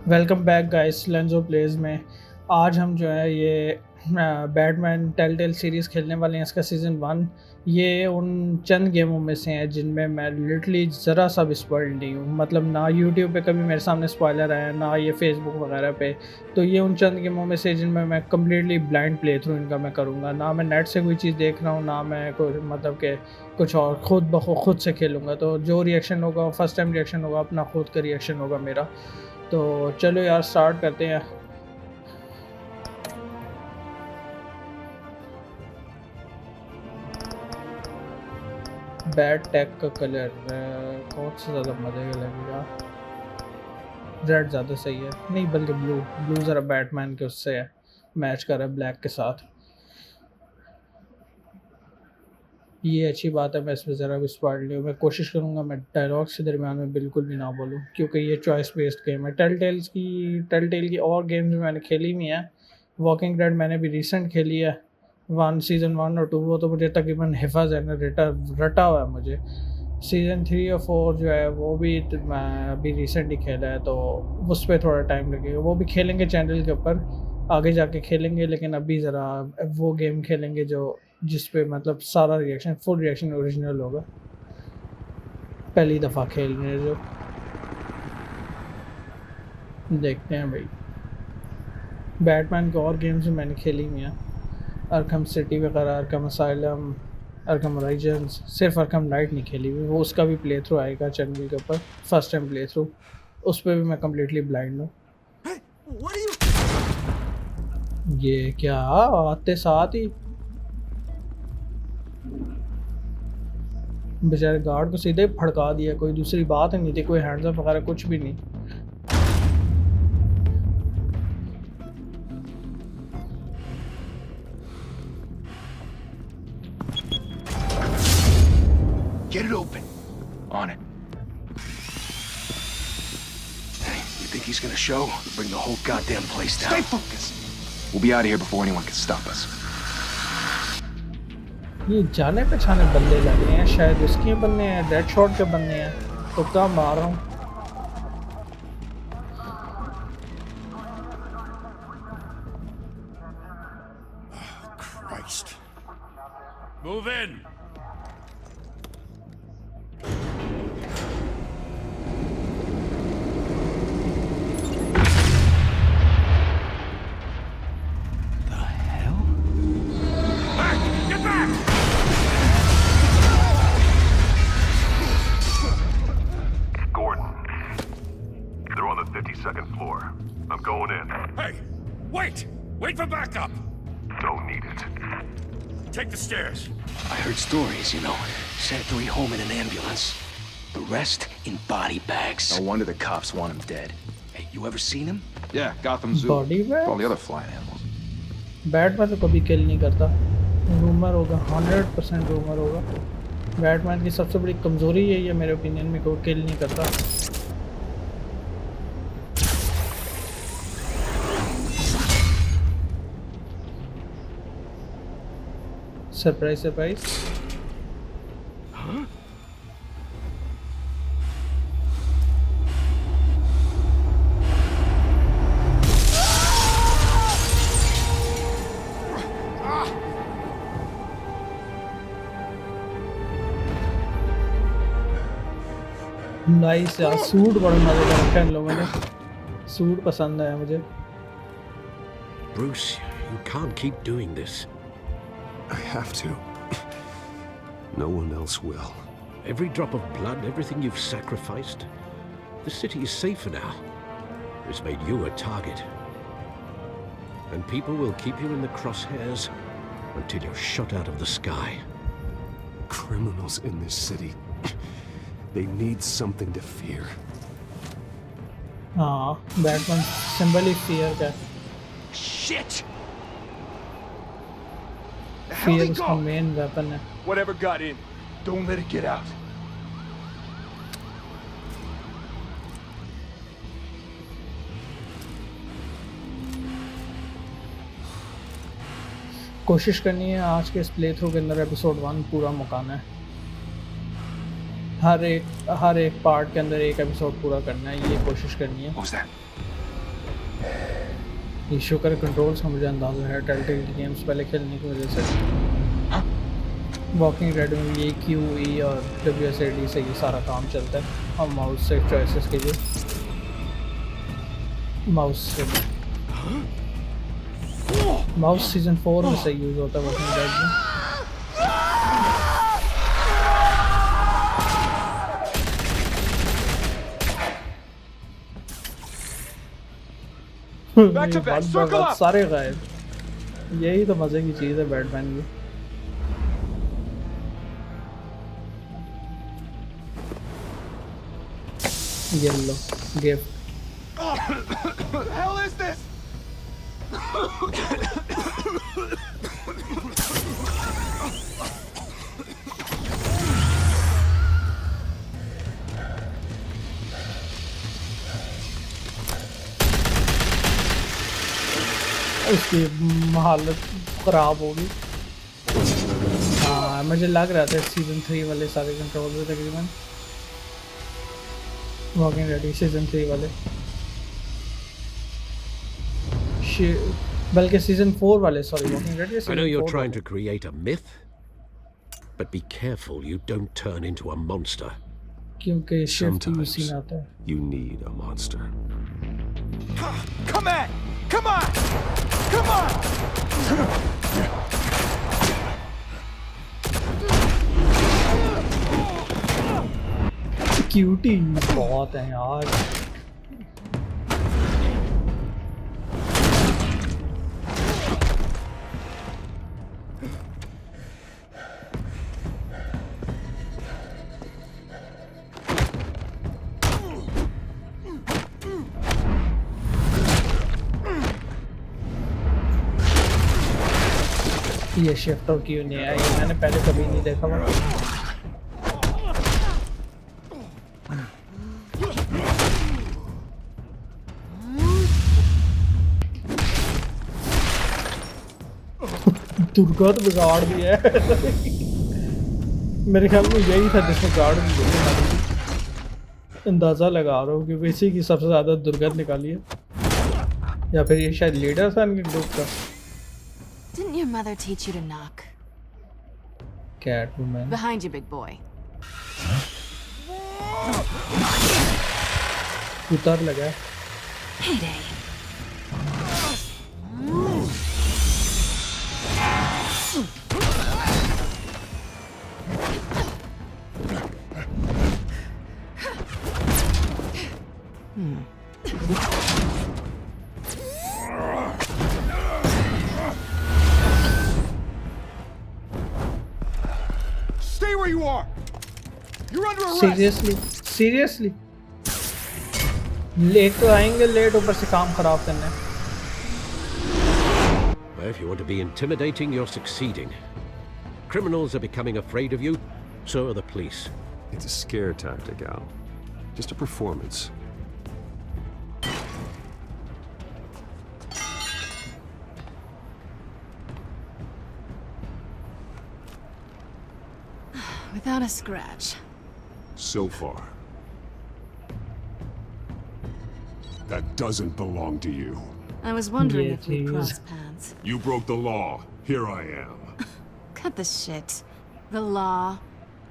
Welcome back guys सुलेंजो pledge में। आज हम जो है ये बैटमैन टेलटेल सीरीज़ खेलने वाले हैं। इसका सीज़न 1 ये उन चंद गेमों में से है जिनमें मैं लिटरली ज़रा सा भी स्पॉइल्ड नहीं हूँ। मतलब ना यूट्यूब पे कभी मेरे सामने स्पॉइलर आया, ना ये फेसबुक वगैरह पे। तो ये उन चंद गेमों में से जिनमें मैं कम्प्लीटली ब्लाइंड प्ले थ्रू इनका मैं करूँगा। ना मैं नेट से कोई चीज़ देख रहा हूँ, ना मैं कोई मतलब कि कुछ और खुद से खेलूँगा। तो जो रिएक्शन होगा, फर्स्ट टाइम रिएक्शन होगा, अपना खुद का रिएक्शन होगा मेरा। तो चलो यार स्टार्ट करते हैं। बैट टैग का कलर कौन सा ज़्यादा मज़े का लगेगा? रेड ज़्यादा सही है, नहीं बल्कि ब्लू। ब्लू ज़रा बैटमैन के उससे है, मैच कर रहा है ब्लैक के साथ। ये अच्छी बात है, मैं इसमें ज़रा भी स्पॉइल नहीं हूँ। मैं कोशिश करूँगा मैं डायलॉग्स के दरमियान में बिल्कुल भी ना बोलूँ, क्योंकि ये चॉइस बेस्ड गेम है। टेल टेल की और गेम्स में मैंने खेली हुई हैं। वॉकिंग डेड मैंने भी रिसेंट खेली है, सीज़न 1 और 2। वो तो मुझे तकरीबन हिफाज है ना, रटा हुआ है मुझे। सीज़न 3 और 4 जो है वो भी मैं अभी रिसेंट ही खेला है, तो उस पर थोड़ा टाइम लगेगा। वो भी खेलेंगे चैनल के ऊपर, आगे जाके खेलेंगे। लेकिन अभी ज़रा वो गेम खेलेंगे जो जिस पे मतलब सारा रिएक्शन, फुल रिएक्शन ओरिजिनल होगा, पहली दफ़ा खेल रहे हैं जो। देखते हैं भाई। बैटमैन के और गेम्स भी मैंने खेली हुई हैं, अरकम सिटी वगैरह, अरकम असाइलम, अरकम ओरिजिन्स। सिर्फ अरकम नाइट नहीं खेली हुई, वो उसका भी प्ले थ्रू आएगा चैनल के ऊपर, फर्स्ट टाइम प्ले थ्रू। उस पर भी मैं कम्प्लीटली ब्लाइंड हूँ। ये क्या आते साथ ही बेचारे गार्ड को सीधे फड़का दिया। कोई दूसरी बात नहीं थी, कोई हैंड्स अप वगैरह कुछ भी नहीं। Get it open. On it. Hey, you think he's gonna show? Bring the whole goddamn place down. Stay focused. We'll be out of here before anyone can stop us. ये जाने पहचाने बंदे लग रहे हैं, शायद उसके बंदे हैं, डेड शॉट के बंदे हैं। तो क्या मार रहा हूँ। Christ. Move in! The hell? Back! Get back! Gordon, they're on the 52nd floor. I'm going in. Hey! Wait! Wait for backup! Don't need it. Take the stairs. I heard stories, you know. Sent 3 home in an ambulance. The rest in body bags. No wonder the cops want him dead. Hey, you ever seen him? Yeah, Gotham Zoo. Body bags? All the other flying animals. Batman तो कभी किल नहीं करता। Rumour होगा, 100% rumour होगा। Batman की सबसे बड़ी कमज़ोरी यही है मेरे ओपिनियन में, कोई किल नहीं करता। Surprise surprise. नाइस यार, सूट बड़ा मजे का रखा है इन लोगों ने। सूट पसंद आया मुझे। Bruce, you can't keep doing this. I have to. No one else will. Every drop of blood, everything you've sacrificed. The city is safer now. It's made you a target. And people will keep you in the crosshairs until you're shot out of the sky. Criminals in this city. They need something to fear. हाँ, Batman symbol ही fear का। Shit! The hell fear he उसका go? Main weapon है। Whatever got in, don't let it get out. कोशिश करनी है आज के इस प्ले थ्रू के अंदर एपिसोड 1 पूरा मुकाना है। हर एक पार्ट के अंदर एक एपिसोड पूरा करना है, ये कोशिश करनी है। What was that? ये शुक्र कंट्रोल्स का मुझे अंदाज़ा है टेलटेल की गेम्स पहले खेलने की वजह से। वॉकिंग डेड में ये क्यू ई और WSAD से ये सारा काम चलता है और माउस से चॉइसेस के लिए माउस सीजन 4 में से यूज़ होता है वॉकिंग डेड में। सारे गायब। यही तो मजे की चीज़ है बैटमैन की। ये लो गिफ्ट। hell is this? उसकी हालत ख़राब होगी। हाँ मुझे लग रहा था सीज़न 3 वाले सारे कंट्रोल थे तकरीबन वॉकिंग डेड सीज़न 3 वाले बल्कि सीज़न 4 वाले sorry walking dead. I know you're trying to create a myth, but be careful you don't turn into a monster. क्योंकि शिफ्ट Sometimes उसी में आता है। you need a monster. Come on! Come on! Come on! Cutie बहुत है यार। ये shifter क्यों नहीं आया? ये मैंने पहले कभी नहीं देखा हुआ। दुर्गा तो बिगाड़ दिया है। मेरे ख्याल में यही था जिसने गाड़ दी है। अंदाज़ा लगा रहा हूँ कि इसी की सबसे ज़्यादा दुर्गत निकाली है या फिर ये शायद लीडर था इनके ग्रुप का। Didn't your mother teach you to knock? Catwoman. Behind you, big boy. उतर लगा है। Heyday. Stay where you are! You're under arrest! Seriously? Late तो आएंगे लेट ऊपर से काम खराब करने। Well, if you want to be intimidating, you're succeeding. Criminals are becoming afraid of you, so are the police. It's a scare tactic, Al. Just a performance. Without a scratch. So far. That doesn't belong to you. I was wondering Yeah, if we geez. crossed paths. You broke the law. Here I am. Cut the shit. The law.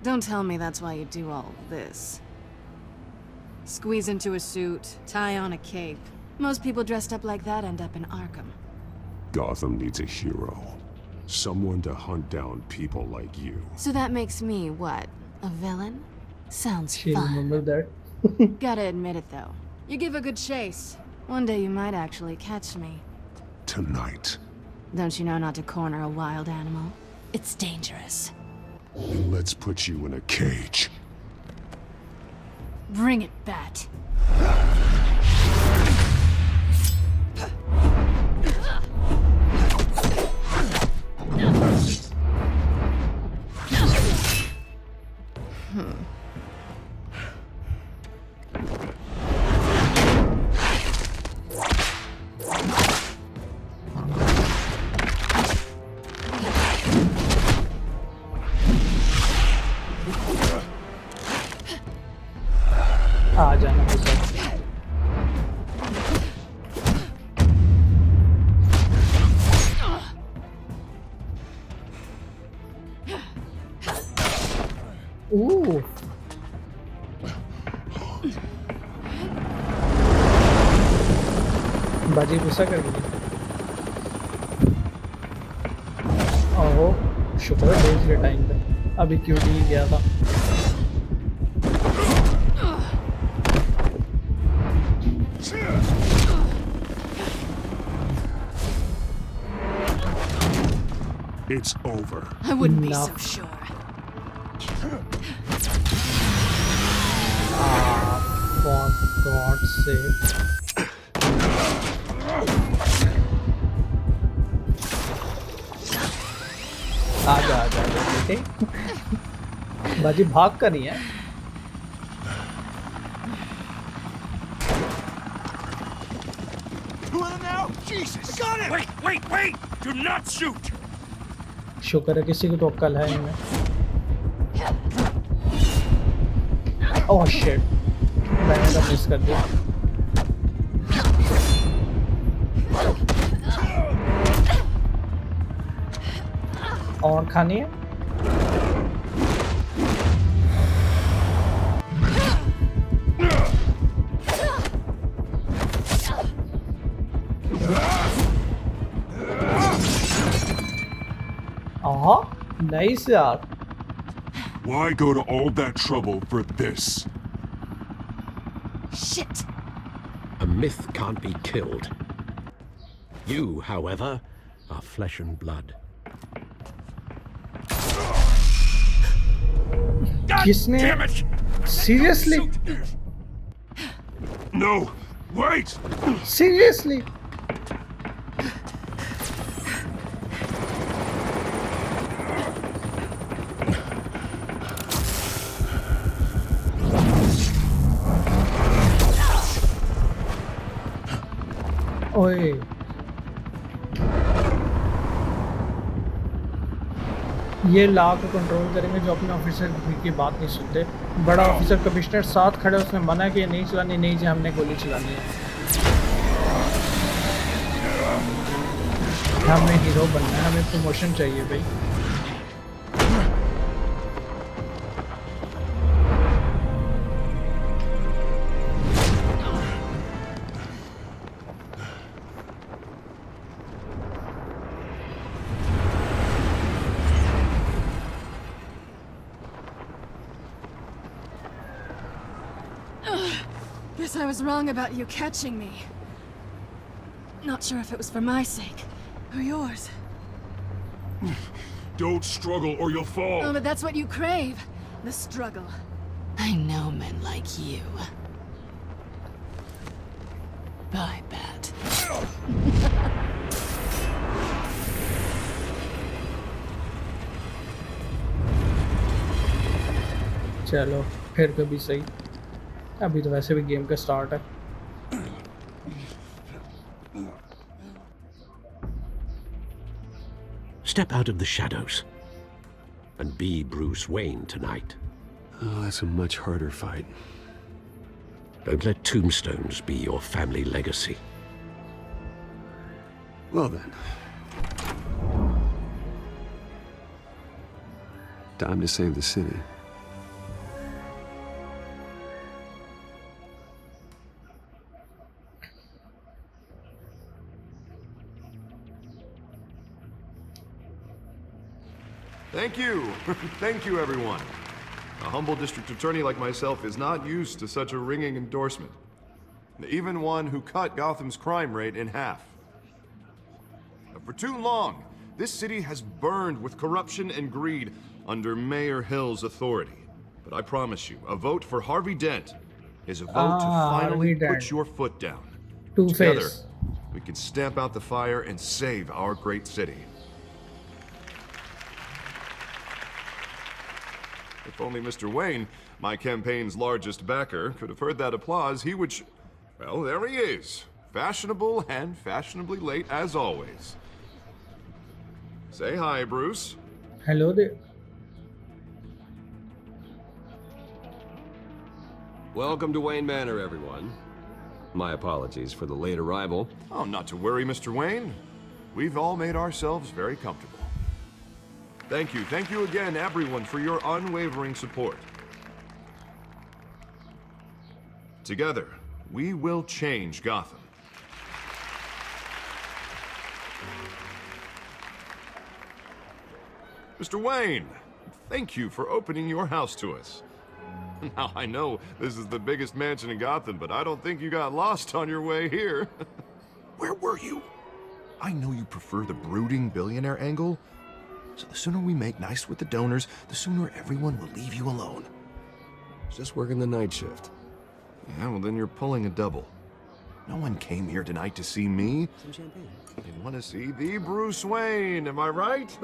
Don't tell me that's why you do all this. Squeeze into a suit, tie on a cape. Most people dressed up like that end up in Arkham. Gotham needs a hero. Someone to hunt down people like you. So that makes me, what, a villain? Sounds She'll fun. remember that. Gotta admit it, though. You give a good chase. One day you might actually catch me. Tonight. Don't you know not to corner a wild animal? It's dangerous. And let's put you in a cage. Bring it, Bat. आ जाना होगा। बाजी गुस्सा कर गई। ओहो शुक्र है भेज लिया टाइम पे, अभी क्यों नहीं गया था। It's over. I wouldn't be No. so sure. For God's sake। आजा आजा आजा बेटे। बाजी भाग कर रही है। Two of them now? Jesus! Got it! Wait! Do not shoot! शुक्र है किसी को तो अक्ल है इनमें। ओह शिट, मैंने तो मिस कर दिया। और खानी है? नाइस यार। Why go to all that trouble for this? Shit! A myth can't be killed. You, however, are flesh and blood. God किसने? damn it! Seriously? No! Wait! Seriously? ओए ये लॉ को कंट्रोल करेंगे जो अपने ऑफिसर की बात नहीं सुनते। बड़ा ऑफिसर कमिश्नर साथ खड़े, उसने मना किया नहीं चलानी, नहीं जी हमने गोली चलानी है। हमें हीरो बनना है, हमें प्रमोशन चाहिए भाई। Guess I was wrong about you catching me. Not sure if it was for my sake or yours. Don't struggle or you'll fall! Oh, but that's what you crave. The struggle. I know men like you. Bye, Bat. चलो फिर कभी सही। अभी तो वैसे भी game का start है। Step out of the shadows and be Bruce Wayne tonight. Oh, that's a much harder fight. Don't let tombstones be your family legacy. Well then. Time to save the city. Thank you. Thank you, everyone. A humble district attorney like myself is not used to such a ringing endorsement. Even one who cut Gotham's crime rate in half. For too long, this city has burned with corruption and greed under Mayor Hill's authority. But I promise you, a vote for Harvey Dent is a vote to finally Harvey Dent. put your foot down. Two-Face. Together, we can stamp out the fire and save our great city. If only Mr. Wayne, my campaign's largest backer, could have heard that applause, he would well, there he is. Fashionable and fashionably late as always. Say hi, Bruce. Hello there. Welcome to Wayne Manor, everyone. My apologies for the late arrival. Oh, not to worry, Mr. Wayne. We've all made ourselves very comfortable. Thank you again, everyone, for your unwavering support. Together, we will change Gotham. Mr. Wayne, thank you for opening your house to us. Now, I know this is the biggest mansion in Gotham, but I don't think you got lost on your way here. Where were you? I know you prefer the brooding billionaire angle, so the sooner we make nice with the donors, the sooner everyone will leave you alone. Just working the night shift. Yeah, well then you're pulling a double. No one came here tonight to see me. Some champagne. They want to see the Bruce Wayne, am I right?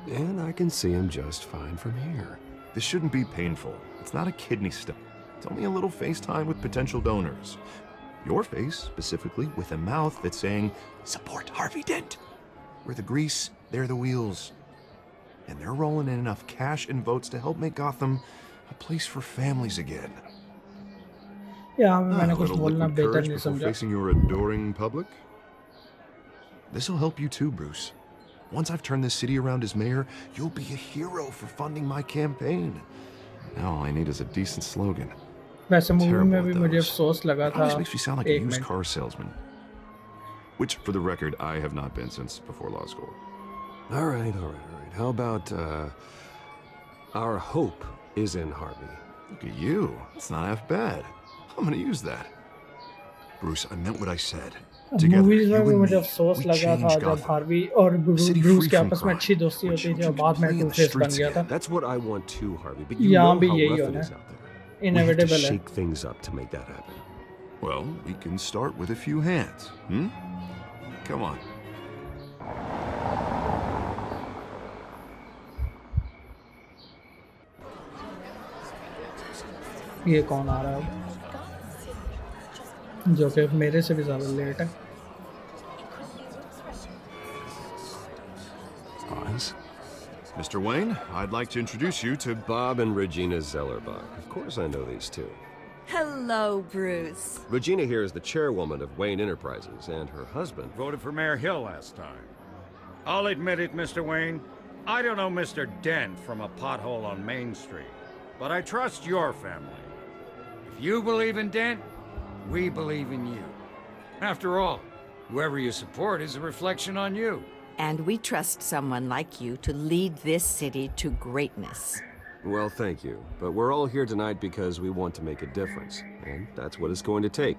And I can see him just fine from here. This shouldn't be painful. It's not a kidney stone. It's only a little FaceTime with potential donors. Your face, specifically, with a mouth that's saying, support Harvey Dent. We're the grease, they're the wheels. And they're rolling in enough cash and votes to help make Gotham a place for families again. यहाँ पे मैंने A कुछ little बोलना liquid बेहतर courage नहीं before समझा. facing your adoring public? This'll help you too, Bruce. Once I've turned this city around as mayor, you'll be a hero for funding my campaign. Now all I need is a decent slogan. वैसे movie Terrible में at भी मुझे those. अफसोस लगा It था. always makes me sound like a एक used minute. car salesman. Which, for the record, I have not been since before law school. All right. How about, our hope is in Harvey. Look at you. It's not half bad. I'm gonna use that. Bruce, I meant what I said. Together, movies you में भी and मुझे me, अफसोस we लगा था changed जब Gotham. Harvey और City Bruce free के from आपस में crime, अच्छी दोस्ती where होती थी और children बाद can में play in to the face बन streets गया था. again. That's what I want too, Harvey. But you यहाँ know भी how यही rough it होना is है. out there. We have to Inevitable है. shake things up to make that happen. Well, we can start with a few hands, hmm? Come on. ये कौन आ रहा है अब? जो कि मेरे से भी ज़्यादा लेट है. Oz? Mr. Wayne, I'd like to introduce you to Bob and Regina Zellerbach. Of course I know these two. Hello, Bruce. Regina here is the chairwoman of Wayne Enterprises, and her husband... Voted for Mayor Hill last time. I'll admit it, Mr. Wayne. I don't know Mr. Dent from a pothole on Main Street, but I trust your family. If you believe in Dent, we believe in you. After all, whoever you support is a reflection on you. And we trust someone like you to lead this city to greatness. Well, thank you. But we're all here tonight because we want to make a difference. And that's what it's going to take.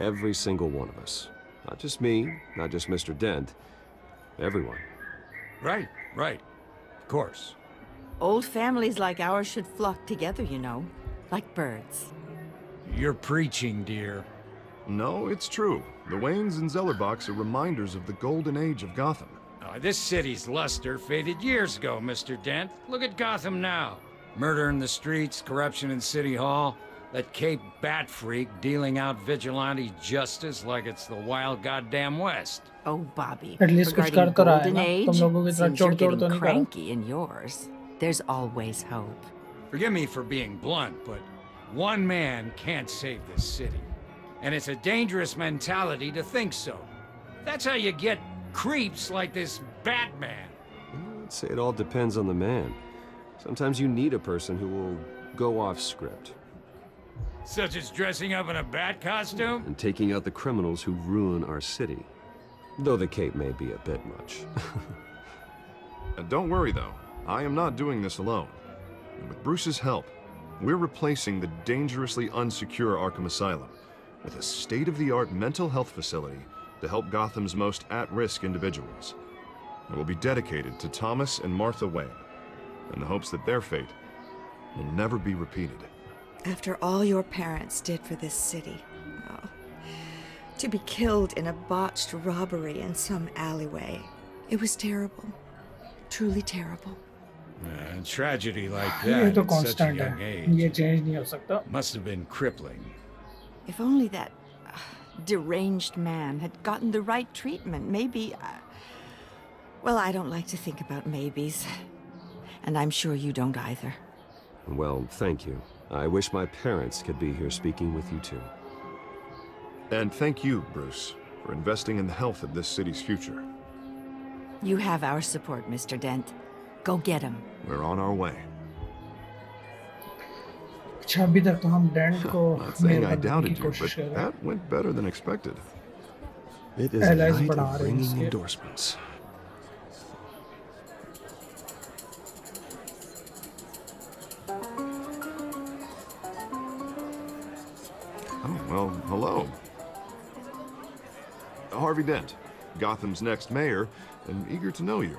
Every single one of us. Not just me, not just Mr. Dent. Everyone. Right. Of course. Old families like ours should flock together, you know, like birds. You're preaching, dear. No, it's true. The Waynes and Zellerbachs are reminders of the golden age of Gotham. This city's luster faded years ago, Mr. Dent. Look at Gotham now. Murder in the streets, corruption in City Hall, that Cape Bat freak dealing out vigilante justice like it's the wild goddamn West. Oh, Bobby. At least कुछ कर regarding तो रहा है golden ना. age, तुम लोगों की तरह seems you're चोट-चोट तो getting नहीं कर रहा. cranky in yours. There's always hope. Forgive me for being blunt, but one man can't save this city. And it's a dangerous mentality to think so. That's how you get creeps like this Batman. I'd say it all depends on the man. Sometimes you need a person who will go off script. Such as dressing up in a bat costume? And taking out the criminals who ruin our city. Though the cape may be a bit much. Don't worry, though. I am not doing this alone. And with Bruce's help, we're replacing the dangerously unsecure Arkham Asylum with a state-of-the-art mental health facility to help Gotham's most at-risk individuals. It will be dedicated to Thomas and Martha Wayne, in the hopes that their fate will never be repeated. After all your parents did for this city, oh, to be killed in a botched robbery in some alleyway, it was terrible. Truly terrible. A tragedy like ये that तो at such a constant young है. age ये change नहीं हो सकता. must have been crippling. If only that deranged man had gotten the right treatment, maybe... well, I don't like to think about maybes. And I'm sure you don't either. Well, thank you. I wish my parents could be here speaking with you too. And thank you, Bruce, for investing in the health of this city's future. You have our support, Mr. Dent. Go get him. We're on our way. अच्छा अभी तक तो हम dent को Not saying I mail करने की doubted you, कोशिश but कर रहे हैं. that went better than expected. It is a Allies night बढ़ा of रहे हैं ringing इसके। endorsements. Oh, well, hello. Harvey Dent, Gotham's next mayor, and eager to know you.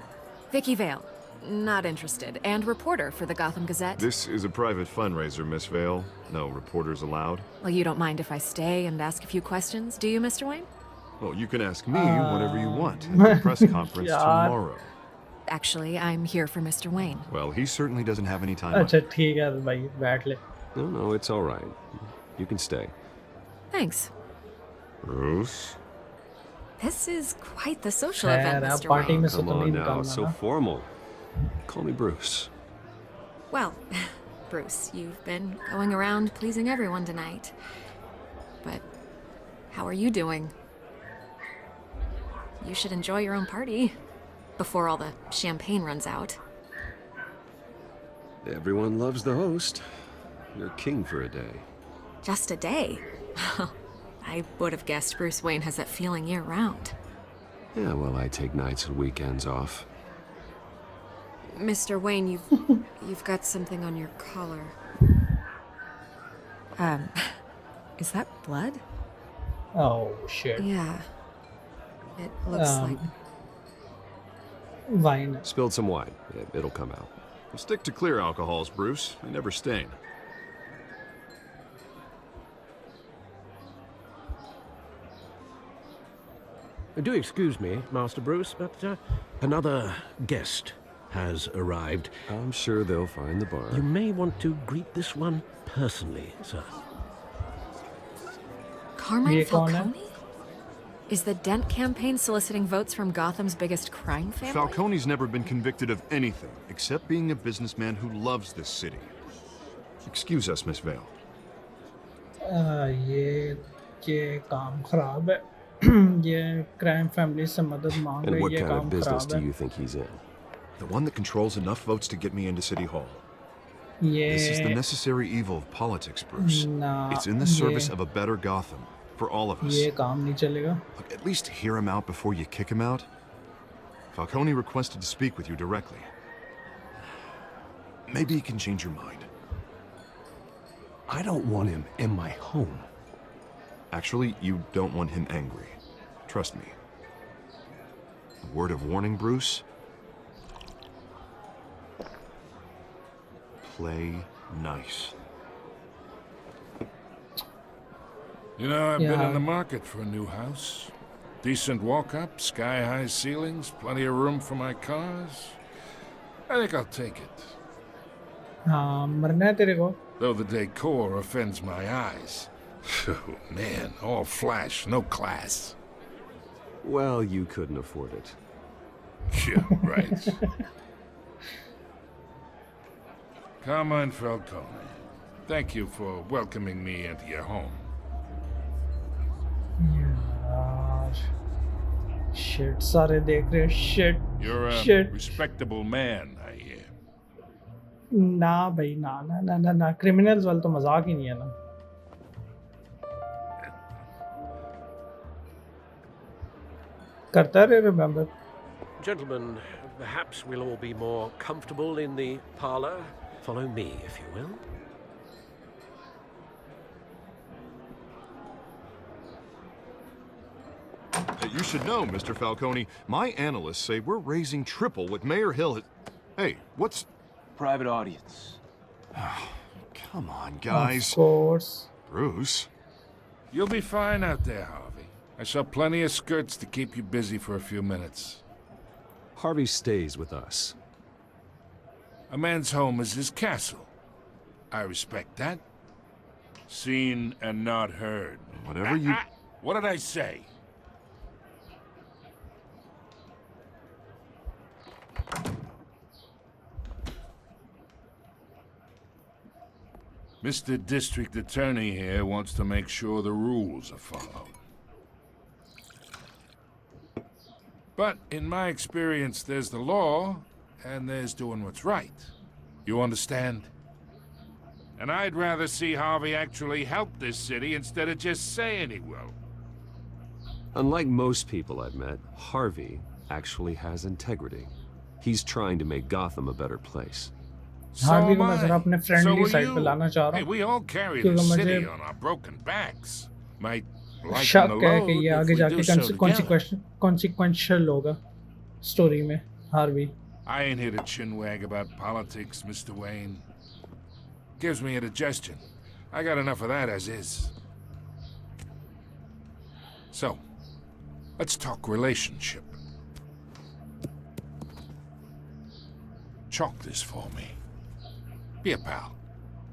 Vicky Vale. Not interested. And reporter for the Gotham Gazette. This is a private fundraiser, Miss Vale. No reporters allowed. Well, you don't mind if I stay and ask a few questions, do you, Mr. Wayne? Well, you can ask me whatever you want at the press conference यार। tomorrow. Actually, I'm here for Mr. Wayne. Well, he certainly doesn't have any time. अच्छा ठीक है भाई बैठ ले। No, it's all right. You can stay. Thanks. Bruce? This is quite the social खैर event, अब Mr. Party Wayne. में से Come तो नहीं on now, निकालना it's so ना। formal. Call me Bruce. Well, Bruce, you've been going around pleasing everyone tonight. But how are you doing? You should enjoy your own party before all the champagne runs out. Everyone loves the host. You're king for a day. Just a day? I would have guessed Bruce Wayne has that feeling year-round. Yeah, well, I take nights and weekends off. Mr. Wayne, you've got something on your collar. Is that blood? Oh shit। Yeah. It looks like... Wine। Spilled some wine. It'll come out. Stick to clear alcohols, Bruce. They never stain. Do excuse me, Master Bruce, but another guest has arrived. I'm sure they'll find the bar. You may want to greet this one personally, sir. Carmine ये कौन है? Falcone? Is the Dent campaign soliciting votes from Gotham's biggest crime family? Falcone's never been convicted of anything except being a businessman who loves this city. Excuse us, Miss Vale. ये काम खराब है। ये crime family से मदद मांग And रही what है, kind of काम business खराब do है। you think he's in? The one that controls enough votes to get me into City Hall. This is the ये necessary evil of politics, Bruce. ना It's in the service of a better Gotham, for all of us. ये काम नहीं चलेगा। Look, at least hear him out before you kick him out. Falcone requested to speak with you directly. Maybe he can change your mind. I don't want him in my home. Actually, you don't want him angry. Trust me. A word of warning, Bruce. Play nice. You know, I've been Yeah. in the market for a new house. Decent walk-up, sky-high ceilings, plenty of room for my cars. I think I'll take it. हाँ मरना है तेरे को। Though the decor offends my eyes. Oh, man, all flash, no class. Well, you couldn't afford it. Yeah, right. Carmine Falcone, thank you for welcoming me into your home. यार shit सारे देख रहे हैं shit You're a shit. respectable man, I hear. ना भाई ना ना ना ना ना क्रिमिनल्स वाला तो मजाक ही नहीं है ना। करता रहे remember. Gentlemen, perhaps we'll all be more comfortable in the parlor. Follow me, if you will. You should know, Mr. Falcone, my analysts say we're raising triple what Mayor Hill has... Hey, what's... Private audience. Come on, Of guys. course। Bruce? You'll be fine out there, Harvey. I saw plenty of skirts to keep you busy for a few minutes. Harvey stays with us. A man's home is his castle. I respect that. Seen and not heard. Whatever you... What did I say? Mr. District Attorney here wants to make sure the rules are followed. But in my experience, there's the law, and there's doing what's right. You understand? And I'd rather see Harvey actually help this city instead of just saying he will. Unlike most people I've met, Harvey actually has integrity. He's trying to make Gotham a better place. Harvey को मैं जरा अपने friendly side पे लाना चाह रहा Hey, हूँ we all carry the क्योंकि city मुझे on our broken backs. Might lighten the शक है कि load ये if आगे we जाके do so together. कॉन्सिक्वेंशियल होगा स्टोरी में Harvey I ain't here to chinwag about politics, Mr. Wayne. Gives me indigestion. I got enough of that as is. So, let's talk relationship. Chalk this for me. Be a pal.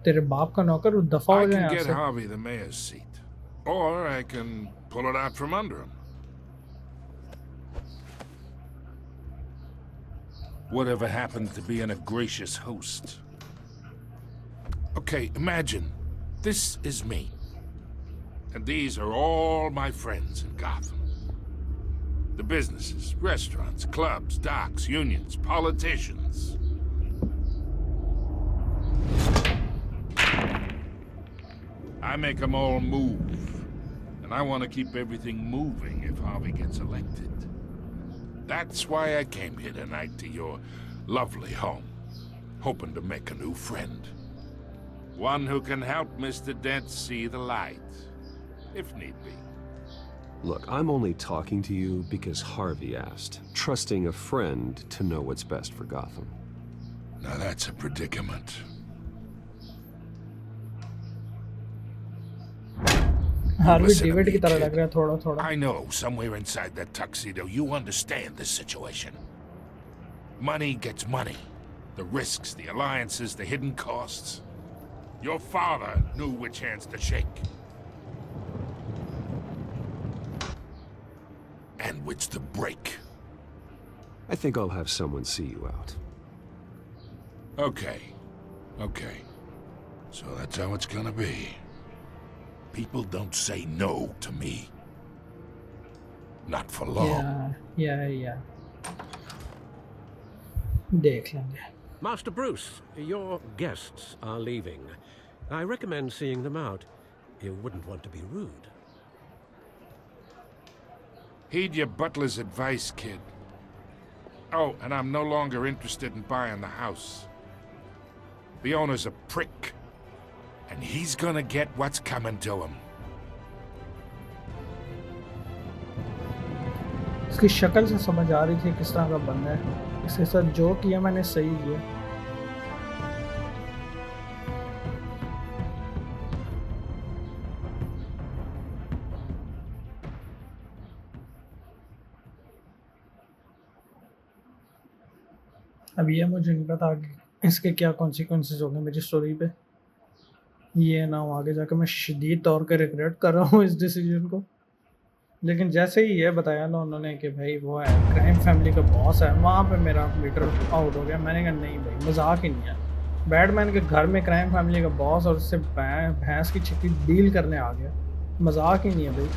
तेरे बाप का नौकर दफा I हो जाए can यहाँ get से Harvey the mayor's seat. Or I can pull it out from under him. Whatever happens to being a gracious host. Okay, imagine this is me. And these are all my friends in Gotham. The businesses, restaurants, clubs, docks, unions, politicians. I make them all move. And I want to keep everything moving if Harvey gets elected. That's why I came here tonight to your lovely home, hoping to make a new friend. One who can help Mr. Dent see the light, if need be. Look, I'm only talking to you because Harvey asked, trusting a friend to know what's best for Gotham. Now that's a predicament. Harvey Listen to David me, की तरह kid. लग रहा है थोड़ा थोड़ा I know somewhere inside that tuxedo you understand the situation. Money gets money. The risks, the alliances, the hidden costs. Your father knew which hands to shake. And which to break. I think I'll have someone see you out. Okay. Okay. So that's how it's gonna be. People don't say no to me. Not for long. या देख लेंगे Master Bruce, your guests are leaving. I recommend seeing them out. You wouldn't want to be rude. Heed your butler's advice, kid. Oh, and I'm no longer interested in buying the house. The owner's a prick. And he's gonna get what's coming to him. इसकी शक्ल से समझ आ रही थी किस तरह का बंदा है इसके साथ जो किया मैंने सही किया अब ये मुझे नहीं पता आगे इसके क्या कॉन्सिक्वेंसेस होंगे मेरी स्टोरी पे ये ना हो आगे जाकर मैं शदीद तौर पे रिग्रेट कर रहा हूँ इस डिसीजन को लेकिन जैसे ही ये बताया ना उन्होंने कि भाई वो है क्राइम फैमिली का बॉस है वहाँ पे मेरा मीटर आउट हो गया मैंने कहा नहीं भाई मजाक ही नहीं है बैटमैन के घर में क्राइम फैमिली का बॉस और उससे भैंस की छिपी डील करने आ गया मजाक ही नहीं है भाई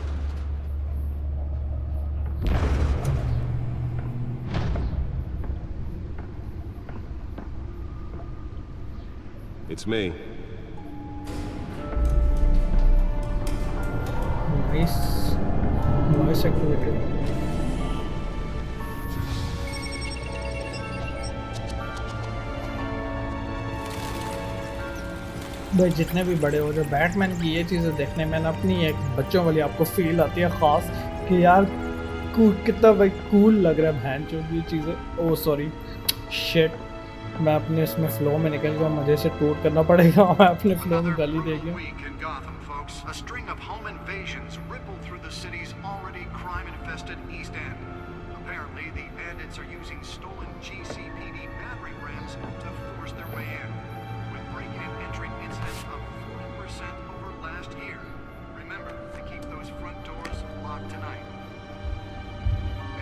It's me. Nice. Noise activated. भाई जितने भी बड़े हो जो बैटमैन की ये चीज़ें देखने में ना अपनी एक बच्चों वाली आपको फील आती है ख़ास कि यार कितना भाई कूल लग रहा है बहन जो ये चीज़ें ओह सॉरी शिट मैं अपने इसमें फ्लो में निकल गया मुझे इसे टूट करना पड़ेगा मैं अपने फ्लो में गाली दे गया A string of home invasions rippled through the city's already crime-infested East End. Apparently, the bandits are using stolen GCPD battering rams to force their way in, with break-in and entering incidents up 40% over last year. Remember to keep those front doors locked tonight.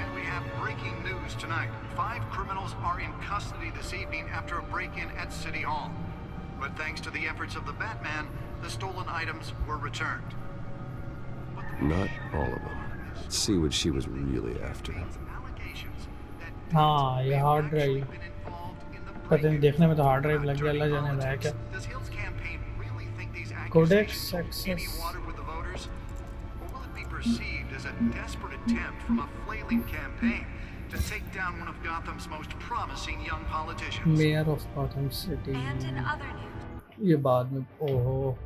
And we have breaking news tonight. 5 criminals are in custody this evening after a break-in at City Hall. But thanks to the efforts of the Batman, the stolen items were returned. Not all of them. Let's see what she was really after. हाँ ये hard drive पता नहीं देखने में तो hard drive लग गया अल्लाह जाने है क्या codex access Perceived as a a desperate attempt from a flailing campaign to take down one of Gotham's most promising young politicians. Mayor of Gotham city. And in other news, ये बाद में, ओहो,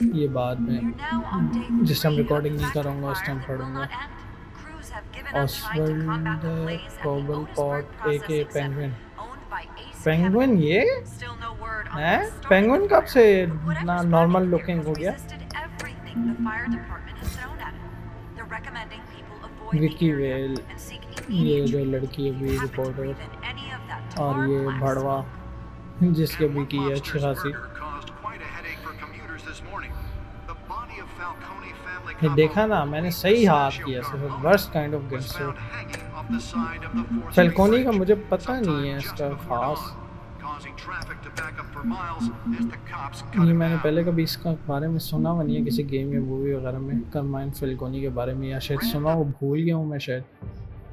ये बाद you're में now on day जिस time 3 of recording the नहीं factory करूँगा उस fire टाइम that will पढ़ूंगा। not end. Crews have given up trying to Oswald combat the blaze at the Cobble Otisburg pot एके processing center, Penguin. owned by Ace Penguin Chemical. ये Still no word on हैं? what started Penguin the कब fire, से but whatever's ना burning normal here looking has हो गया? resisted everything the fire department has thrown at it. They're recommending people avoid the Vicky area well, and seek ये immediate जो treatment. लड़की है You भी happen to reporter, breathe in any of that और tar ये black भड़वा smoke. जिसके And भी one की है अच्छी monstrous खासी। murder caused quite a headache for commuters this morning. The body of Falcone family ये देखा couple ना, मैंने Luis सही हाथ Sergio किया, सिर्फ Carmona worst kind of was gangster. found hanging off the side of the 4th Street फेल्कोनी का Bridge मुझे पता sometime नहीं है just इसका before खास। dawn, causing traffic to back up for miles as the cops cut ये him मैंने down. पहले कभी इसका बारे में सुना हुआ नहीं है किसी गेम या मूवी वगैरह में, कार्माइन फेल्कोनी के बारे में, या शायद सुना हो, भूल गया हूँ मैं शायद।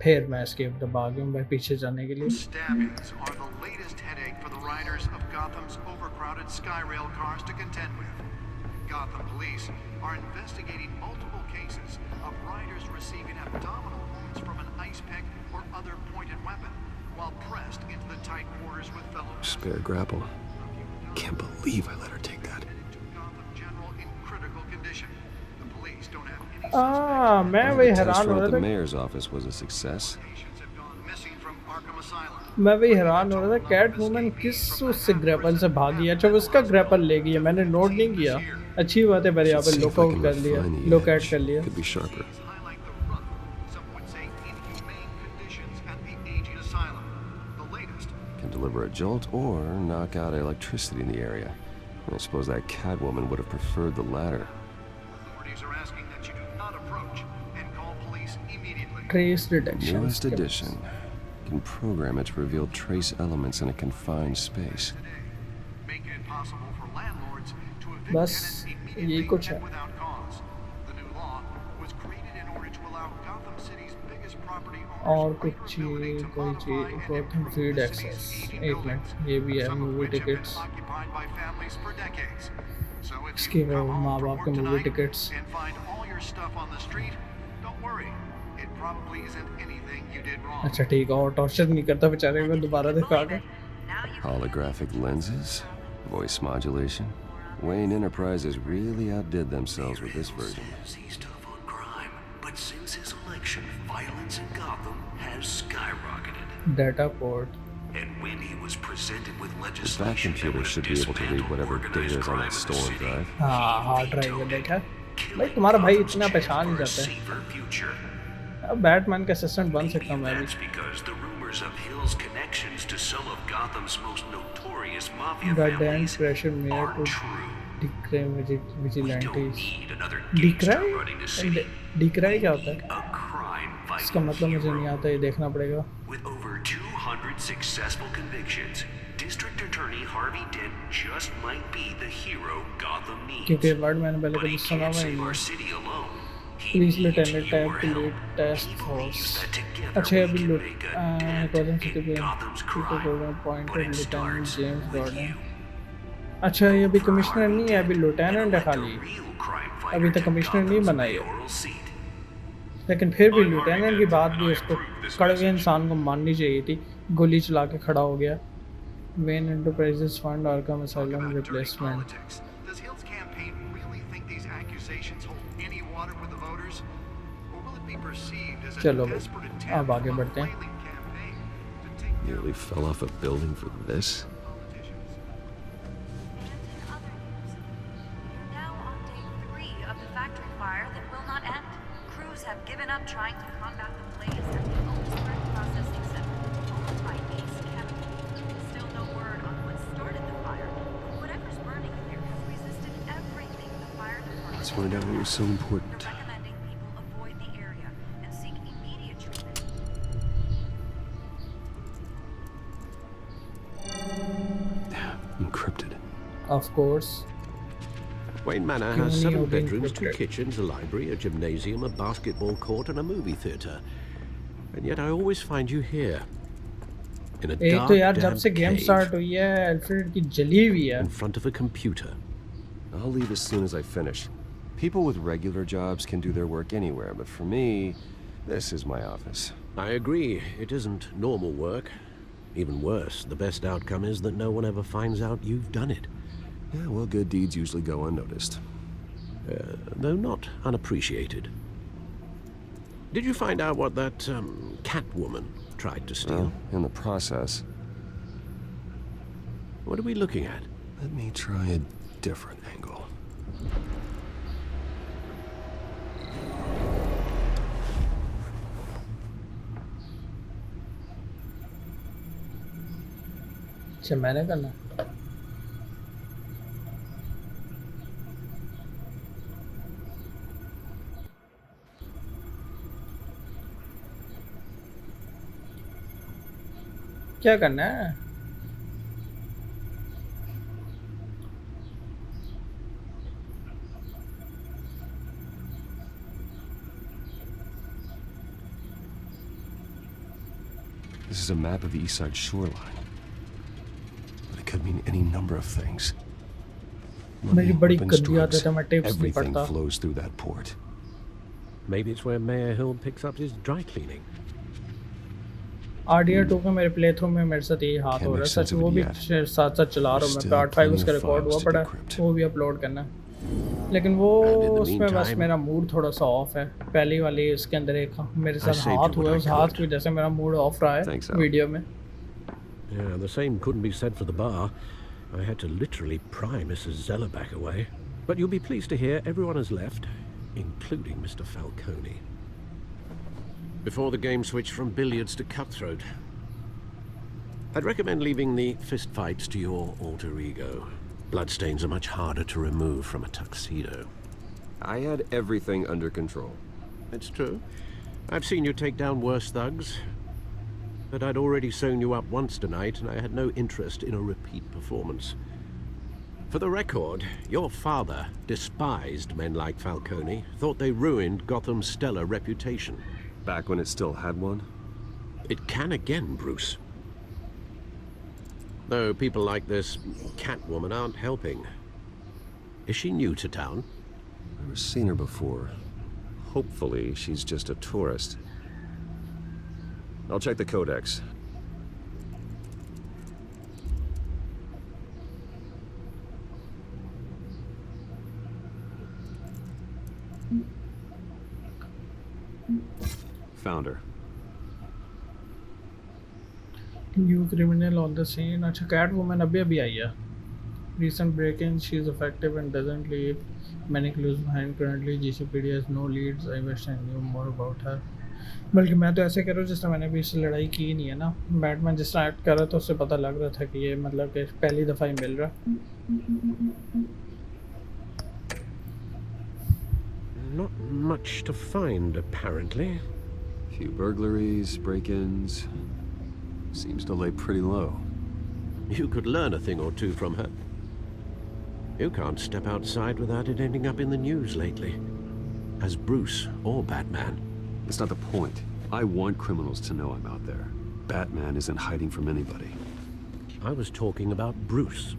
फिर मैं एस्केप दबा गया हूँ भाई पीछे जाने के लिए। Stabbings are the latest headache for the riders of Gotham's overcrowded Skyrail cars to contend with. Gotham police are investigating multiple cases of riders receiving abdominal wounds from an ice pick or other pointed weapon while pressed into the tight quarters with fellow Spare grapple. Can't believe I let her take that. Gotham General in critical condition. The police don't have any मैं Well, वही the test हैरान run हो at रहा the था, mayor's office was a success. patients have gone missing from Arkham Asylum. मैं वही हैरान हो रहा था कैट वुमन किस उससे ग्रैपल से भागी। अच्छा वो उसका ग्रैपल ले गई है, मैंने नोट नहीं किया। अच्छी बात है, मैंने यहाँ पे Should see look if I out can कर लिया, refine the look edge. Out कर लिया। Could be sharper. Highlight the rough, some would say inhumane conditions at the aging asylum. The latest, Can deliver a jolt or knock out electricity in the area. I suppose that Catwoman would have preferred the latter. authorities are asking that you do not approach and call police immediately. Trace detection Newest edition. Can program it to reveal trace elements in a confined space. Making it possible for landlords to evict बस tenants यही immediately कुछ है। and without cause. The new law was created in order to allow Gotham City's biggest property owners और greater कुछ ability चीज to कोई modify चीज and Gotham improve feed the access, city's aging एक buildings, minute, ये भी है some of movie which have been tickets. occupied by families for decades. So if इसके you come home माँ from बाप work के movie tonight tickets. and find all your stuff on the street, don't worry. It probably isn't anything you did wrong. अच्छा ठीक है, और torture नहीं करता बेचारे को दोबारा दिखा के। Holographic lenses, voice modulation. Wayne Enterprises really outdid themselves with this version. He's tough on crime, but since his election, violence in Gotham has skyrocketed. Data port, And when he was presented with The back legislation that computer would should be able to read dismantle whatever data organized is on crime that in the stolen city, drive. हाँ hard drive में vetoed देखा। it, भाई killing तुम्हारा भाई Gotham's इतना chance पहचान for नहीं a जाता है। safer future. अब बैटमैन का असिस्टेंट बन सकता हूँ मैं भी। That's because the rumors of Hill's connections to some of Gotham's most notorious mafia the Dan families pressure mayor to aren't true. Decry We vigilantes. don't need another gangster running the city. Decry क्या होता है? A crime इसका fighting मतलब मुझे नहीं hero. आता, ये देखना पड़ेगा। With over 200 successful convictions, District Attorney Harvey Dent just might be the hero Gotham needs. क्योंकि वर्ड मैंने पहले But कभी he सुना can't हुआ save नहीं our है। city alone. He police needs lieutenant tab your to help. Lead task He force. believes that together अच्छा we अभी can make a dent Gotham city in पे Gotham's people crime. Programme But pointed it lieutenant starts James with Gordon. you. अच्छा ये अभी commissioner नहीं है, अभी लिeutenant है Elect a खाली, real crime अभी fighter तक to कमिश्नर नहीं Gotham's बनाई है। mayoral seat. लेकिन फिर भी लिeutenant की बात भी उसको कड़वे इंसान को माननी चाहिए थी, गोली चला के खड़ा हो गया। When enterprises fund Arkham Talk asylum about dirty replacement. politics. Does Hill's campaign really think these accusations hold any water with the voters? Or will it be perceived as a चलो desperate अब attempt आगे from a बढ़ते हैं। flailing campaign to take down Nearly fell off a building for this. politicians? And in other news, you're now on day 3 of the factory fire that will not end. Crews have given up trying to combat the blaze at the Otisburg processing center, owned by Ace Chemical. Still no word on what started the fire, but whatever's burning here has resisted everything the fire department Let's find out what was so They're important. recommending people avoid the area and seek immediate treatment. Encrypted. Of course Wayne Manor Can has only 7 open bedrooms, 2 encrypted. kitchens, a library, a gymnasium, a basketball court, and a movie theatre. And yet I always find you here. In a एक dark, तो यार जब damp से game cave, start हुई है Alfred की जली हुई है। in front of a computer. I'll leave as soon as I finish. People with regular jobs can do their work anywhere, but for me, this is my office. I agree. It isn't normal work. Even worse, the best outcome is that no one ever finds out you've done it. Yeah, well, good deeds usually go unnoticed. Though not unappreciated. Did you find out what that, cat woman tried to steal? Well, in the process. What are we looking at? Let me try a different angle. अच्छा मैंने करना क्या करना है This is a map of the east side shoreline. But it could mean any number of things. मेरी बड़ी weapons, गंदी आदत है मैं टिप्स नहीं everything पढ़ता flows through that port. Maybe it's where Mayor Hill picks up his dry cleaning. RDR2 का मेरे प्ले थ्रू में मेरे साथ यही हाथ हो रहा है सच वो भी साथ साथ चला रहा हूँ मैं पार्ट 5 उसका रिकॉर्ड हुआ पड़ा है वो भी अपलोड करना है लेकिन वो उसमें बस मेरा मूड थोड़ा सा ऑफ है पहली वाली इसके अंदर एक मेरे साथ हाथ हुआ उस हाथ की वजह से मेरा मूड ऑफ रहा है वीडियो में Yeah, the same couldn't be said for the bar. I had to literally pry Mrs. Zeller back away. But you'll be pleased to hear everyone has left, including Mr. Falcone. Before the game switched from billiards to cutthroat. I'd recommend leaving the fistfights to your alter ego. Bloodstains are much harder to remove from a tuxedo. I had everything under control. It's true. I've seen you take down worse thugs. But I'd already sewn you up once tonight, and I had no interest in a repeat performance. For the record, your father despised men like Falcone, thought they ruined Gotham's stellar reputation. Back when it still had one? It can again, Bruce. Though people like this Catwoman aren't helping. Is she new to town? Never seen her before. Hopefully, she's just a tourist. I'll check the codex. Found her. New criminal on the scene. अच्छा Catwoman अभी आई है. Recent break-in. She is effective and doesn't leave many clues behind. Currently, GCPD has no leads. I wish I knew more about her. बल्कि मैं तो ऐसे कह रहा हूँ जिस तरह मैंने अभी इससे लड़ाई की नहीं है ना बैटमैन जिस तरह एक्ट कर रहा था उससे पता लग रहा था कि ये मतलब कि पहली दफ़ा ही मिल रहा Not much to find, apparently. Few burglaries, break-ins. Seems to lay pretty low. You could learn a thing or two from her. You can't step outside without it ending up in the news lately. As Bruce or Batman. That's not the point. I want criminals to know I'm out there. Batman isn't hiding from anybody. I was talking about Bruce.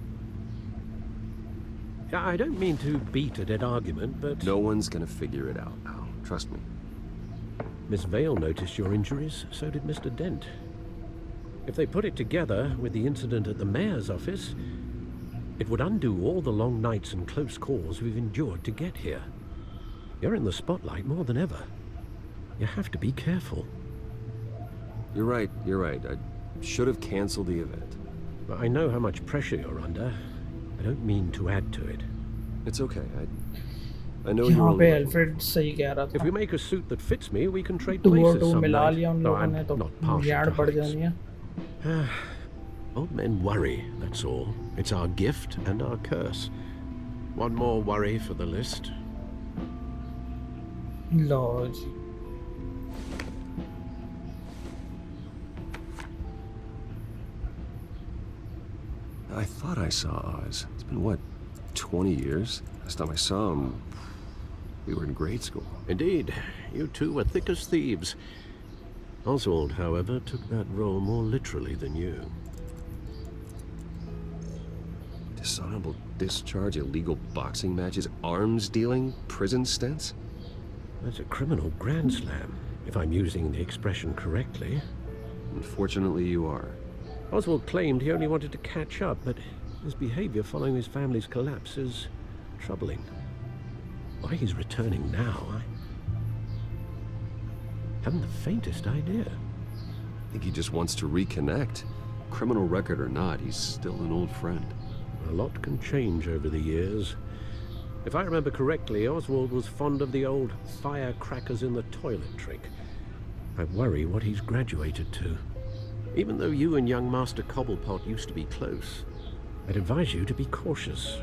I don't mean to beat a dead argument, but... No one's gonna figure it out now. Trust me. Miss Vale noticed your injuries, so did Mr. Dent. If they put it together with the incident at the mayor's office, it would undo all the long nights and close calls we've endured to get here. You're in the spotlight more than ever. You have to be careful. You're right. I should have canceled the event. I know how much pressure you're under. I don't mean to add to it. It's okay. I know you're only... Alfred सही कह रहा था. If we make a suit that fits me, we can trade places some night. मिला लिया उन लोगों ने तो यार पड़ जानी है. Old men worry, that's all. It's our gift and our curse. One more worry for the list. Lord. I thought I saw Oz. It's been, what, 20 years? Last time I saw him, we were in grade school. Indeed. You two were thick as thieves. Oswald, however, took that role more literally than you. Dishonorable discharge, illegal boxing matches, arms dealing, prison stints? That's a criminal grand slam, if I'm using the expression correctly. Unfortunately, you are. Oswald claimed he only wanted to catch up, but his behavior following his family's collapse is troubling. Why he's returning now, I haven't the faintest idea. I think he just wants to reconnect. Criminal record or not, he's still an old friend. A lot can change over the years. If I remember correctly, Oswald was fond of the old firecrackers in the toilet trick. I worry what he's graduated to. Even though you and young Master Cobblepot used to be close, I'd advise you to be cautious.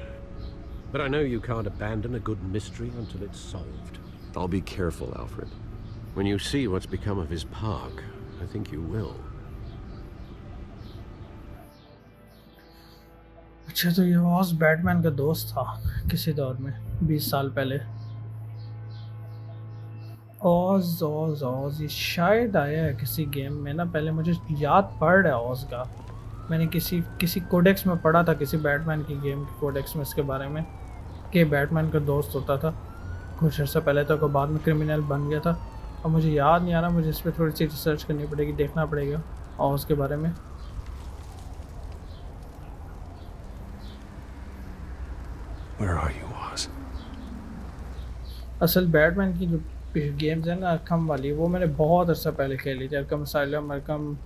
But I know you can't abandon a good mystery until it's solved. I'll be careful, Alfred. When you see what's become of his park, I think you will. अच्छा, तो ये ऑज Batman का दोस्त था किसी दौर में 20 साल पहले। ऑज ऑज ऑज ये शायद आया है किसी गेम में ना, पहले मुझे याद पड़ रहा है ऑज का। मैंने किसी कोडेक्स में पढ़ा था, किसी बैटमैन की गेम के कोडेक्स में इसके बारे में, कि बैटमैन का दोस्त होता था कुछ अर्सा पहले तक, तो बाद में क्रिमिनल बन गया था। अब मुझे याद नहीं आ रहा, मुझे इस पर थोड़ी सी रिसर्च करनी पड़ेगी, देखना पड़ेगा ऑज के बारे में। Where are you, Oz? असल बैटमैन की जो गेम्स है ना अरकम वाली, वो मैंने बहुत अर्सा पहले खेली थी। अरकम असाइलम, अरकम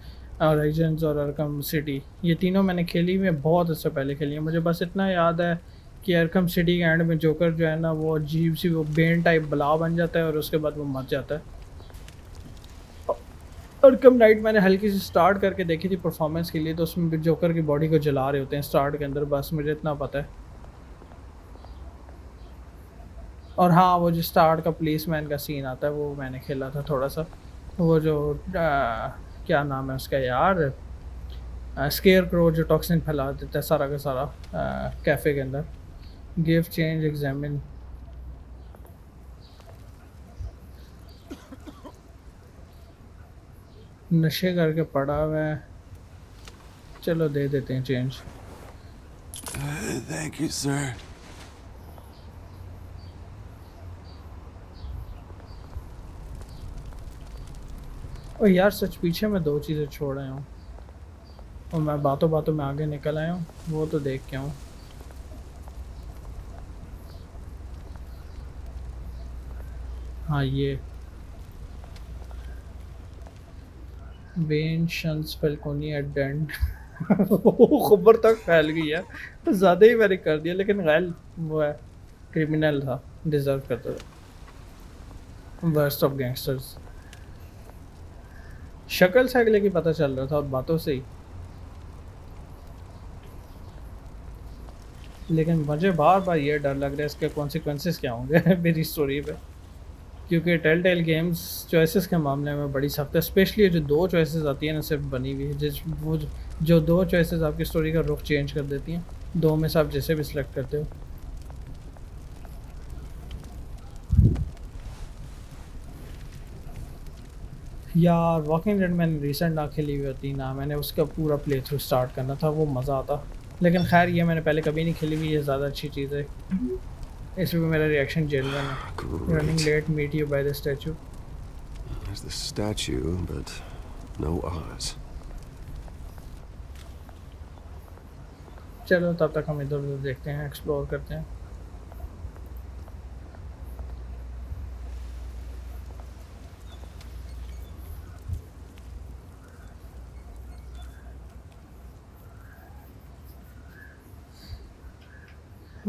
ओरिजिन्स और अरकम सिटी, ये तीनों मैंने खेली हुई है, बहुत अर्सा पहले खेली है। मुझे बस इतना याद है कि अरकम सिटी के एंड में जोकर जो है ना, वो अजीब सी वो बेन टाइप बला बन जाता है और उसके बाद वो मर जाता है। अरकम नाइट मैंने हल्की सी स्टार्ट करके देखी थी परफॉर्मेंस के लिए, तो उसमें भी जोकर की बॉडी को जला रहे होते हैं स्टार्ट के अंदर, बस मुझे इतना पता है। और हाँ, वो जो स्टार्ट का पुलिसमैन का सीन आता है वो मैंने खेला था थोड़ा सा। वो जो क्या नाम है उसका यार, स्केयर क्रो जो टॉक्सिन फैला देता है सारा का सारा कैफ़े के अंदर। गिव चेंज एग्जामिन, नशे करके पड़ा हुआ है, चलो दे देते हैं चेंज। Thank you, sir. और यार सच पीछे मैं 2 चीज़ें छोड़ आया हूँ और मैं बातों बातों में आगे निकल आया हूँ, वो तो देख के आऊँ। हाँ, ये वेन शंस फेल्कोनी एट डेंट वो खबर तक फैल गई है, तो ज़्यादा ही मैंने कर दिया, लेकिन गैल वो है क्रिमिनल था, डिज़र्व करता था। वर्स्ट ऑफ गैंगस्टर्स, शक्ल से अगले की पता चल रहा था और बातों से ही, लेकिन मुझे बार बार ये डर लग रहा है इसके कॉन्सिक्वेंसेस क्या होंगे मेरी स्टोरी पे, क्योंकि टेलटेल गेम्स चॉइसेस के मामले में बड़ी सख्त है। स्पेशली जो 2 चॉइसेस आती है ना सिर्फ बनी हुई है, वो जो 2 चॉइसेस आपकी स्टोरी का रुख चेंज कर देती हैं। 2 में से आप जैसे भी सिलेक्ट करते हो। यार वॉकिंग डेड मैंने रिसेंट ना खेली हुई होती ना, मैंने उसका पूरा प्ले थ्रू स्टार्ट करना था, वो मज़ा आता। लेकिन खैर ये मैंने पहले कभी नहीं खेली हुई, ये ज़्यादा अच्छी चीज़ है। इसमें मेरा रिएक्शन जेन्युइन है। Running late, meet you by the statue. There's the statue, but no Oz. चलो तब तक हम इधर उधर देखते हैं, एक्सप्लोर करते हैं।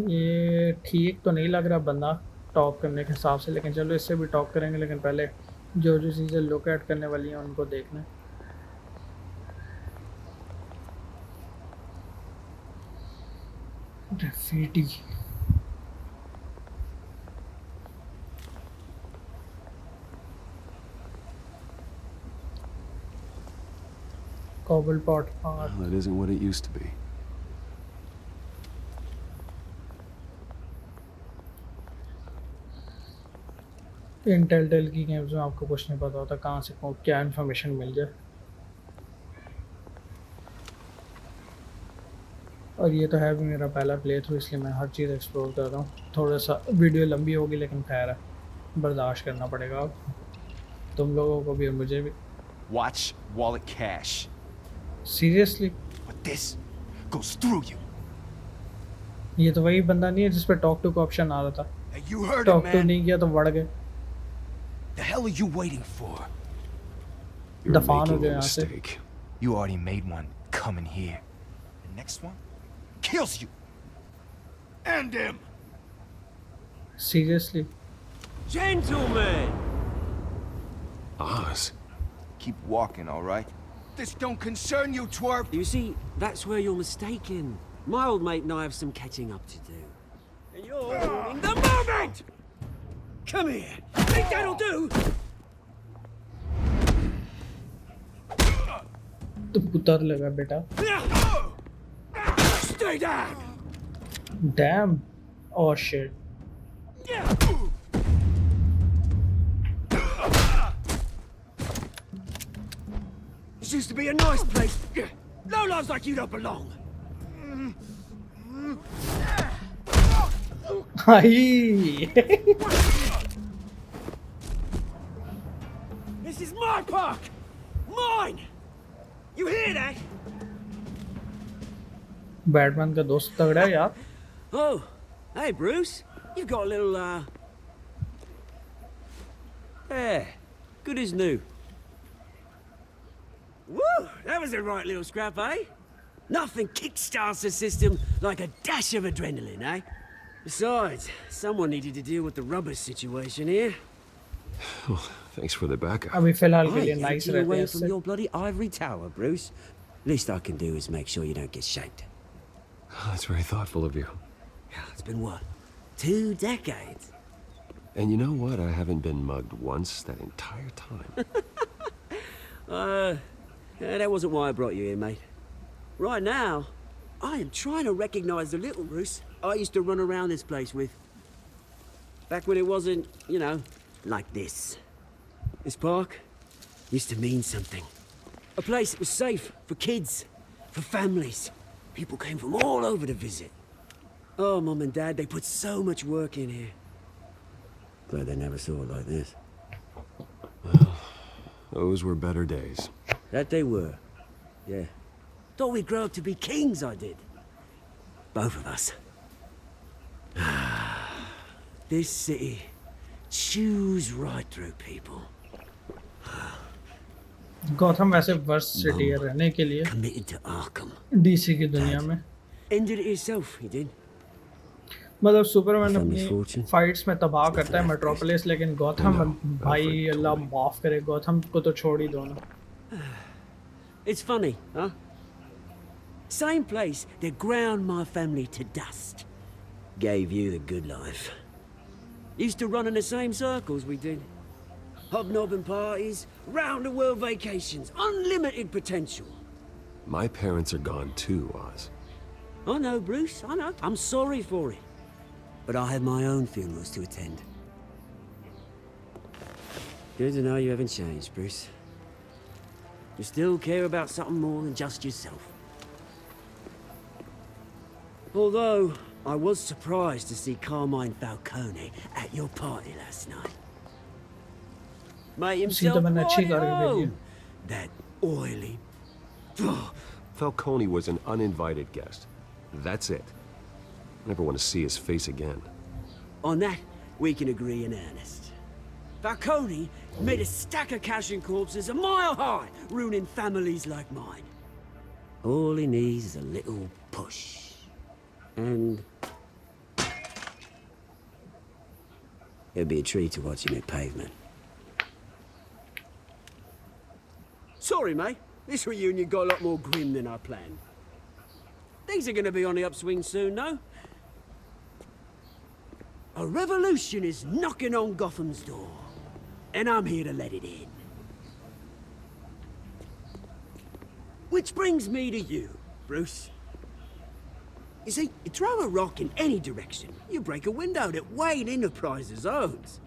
ये ठीक तो नहीं लग रहा बंदा टॉक करने के हिसाब से, लेकिन चलो इससे भी टॉक करेंगे। लेकिन पहले जो जो चीज़ें लोकेट करने वाली हैं उनको देखना। Graffiti, Cobblepot Park. That isn't what it used to be. In telltale की गेम्स में आपको कुछ नहीं पता होता कहाँ से क्या इन्फॉर्मेशन मिल जाए। और ये तो है भी मेरा पहला प्ले थ्रू, इसलिए मैं हर चीज़ एक्सप्लोर कर रहा हूँ। थोड़ा सा वीडियो लंबी होगी लेकिन खैर है, बर्दाश्त करना पड़ेगा अब तुम लोगों को भी और मुझे भी। Watch wallet cash. Seriously But this goes through you. ये तो वही बंदा नहीं है जिस पे टॉक टू का ऑप्शन आ रहा था? Hey, you heard it, talk to man. नहीं किया तो बढ़ गए। The hell are you waiting for? You're दफान हो making गए a यहाँ से। mistake. You already made one coming here. The next one kills you. End him. Seriously Gentlemen! Oz. Keep walking, all right? This don't concern you, twerp. You see, that's where you're mistaken. My old mate and I have some catching up to do. And you're ruining the moment! Come here! Think that'll do? तुम उतर लगा बेटा। Stay down! Dam और shit. This used to be a nice place. No lives like you don't belong. I This is my park! Mine! You hear that? Batman का दोस्त तगड़ा है यार। Oh, hey Bruce. You've got a little, Yeah, good as new. Woo! That was a right little scrap, eh? Nothing kickstarts the system like a dash of adrenaline, eh? Besides, someone needed to deal with the rubber situation here. Oh, thanks for the backup. अभी फिलहाल के I लिए yanked nice you रहते away हैं from इससे। your bloody ivory tower, Bruce. Least I can do is make sure you don't get shanked. That's very thoughtful of you. It's been what? 2 decades? And you know what? I haven't been mugged once that entire time. Yeah, that wasn't why I brought you here, mate. Right now, I am trying to recognize the little Bruce I used to run around this place with. Back when it wasn't, you know, like this. This park used to mean something. A place that was safe for kids, for families. People came from all over to visit. Oh, Mum and Dad, they put so much work in here. Glad they never saw it like this. Those were better days. That they were. Yeah. Thought we'd grow up to be kings, I did. Both of us. This city chews right through people. Gotham वैसे worst city है रहने के लिए Committed to Arkham. DC की दुनिया में। Ended it yourself, he did. मतलब Superman Family's अपनी fortune. फाइट्स में तबाह करता है मेट्रोपोलिस, लेकिन गॉथम भाई अल्लाह माफ करे, गॉथम को तो छोड़ ही दो ना। It's funny, huh? Same place that ground my family to dust. Gave you the good life. Used to run in the same circles we did. Hobnobbing parties, round-the-world vacations, unlimited potential. My parents are gone too, Oz. I know, Bruce, I know. I'm sorry for it. But I have my own funerals to attend. Good to know you haven't changed, Bruce. You still care about something more than just yourself. Although, I was surprised to see Carmine Falcone at your party last night. Made himself तो मैंने अच्छी right at car भेजी है। home. That oily... Falcone was an uninvited guest. That's it. Never want to see his face again. On that, we can agree in earnest. Falcone made a stack of cash and corpses a mile high, ruining families like mine. All he needs is a little push. And... it'll be a treat to watch him hit pavement. Sorry, mate. This reunion got a lot more grim than I planned. Things are gonna be on the upswing soon, no? A revolution is knocking on Gotham's door. And I'm here to let it in. Which brings me to you, Bruce. You see, you throw a rock in any direction, you break a window that Wayne Enterprises owns.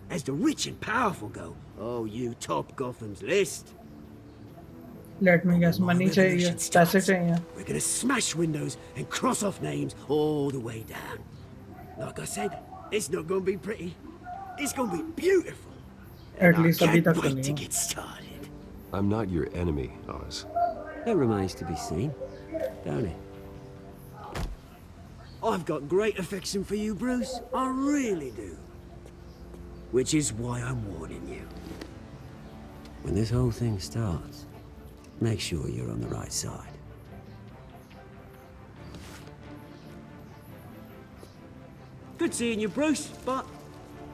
As the rich and powerful go, oh, you top Gotham's list. Let me guess, When my money चाहिए, revolution पैसे starts, चाहिए. we're gonna smash windows and cross off names all the way down. Like I said, it's not gonna be pretty. It's gonna be beautiful. And I at least अभी can't तक तो wait नहीं to हो. get started. I'm not your enemy, Oz. That remains to be seen, don't it? I've got great affection for you, Bruce. I really do. Which is why I'm warning you. When this whole thing starts, make sure you're on the right side. Good seeing you, Bruce, but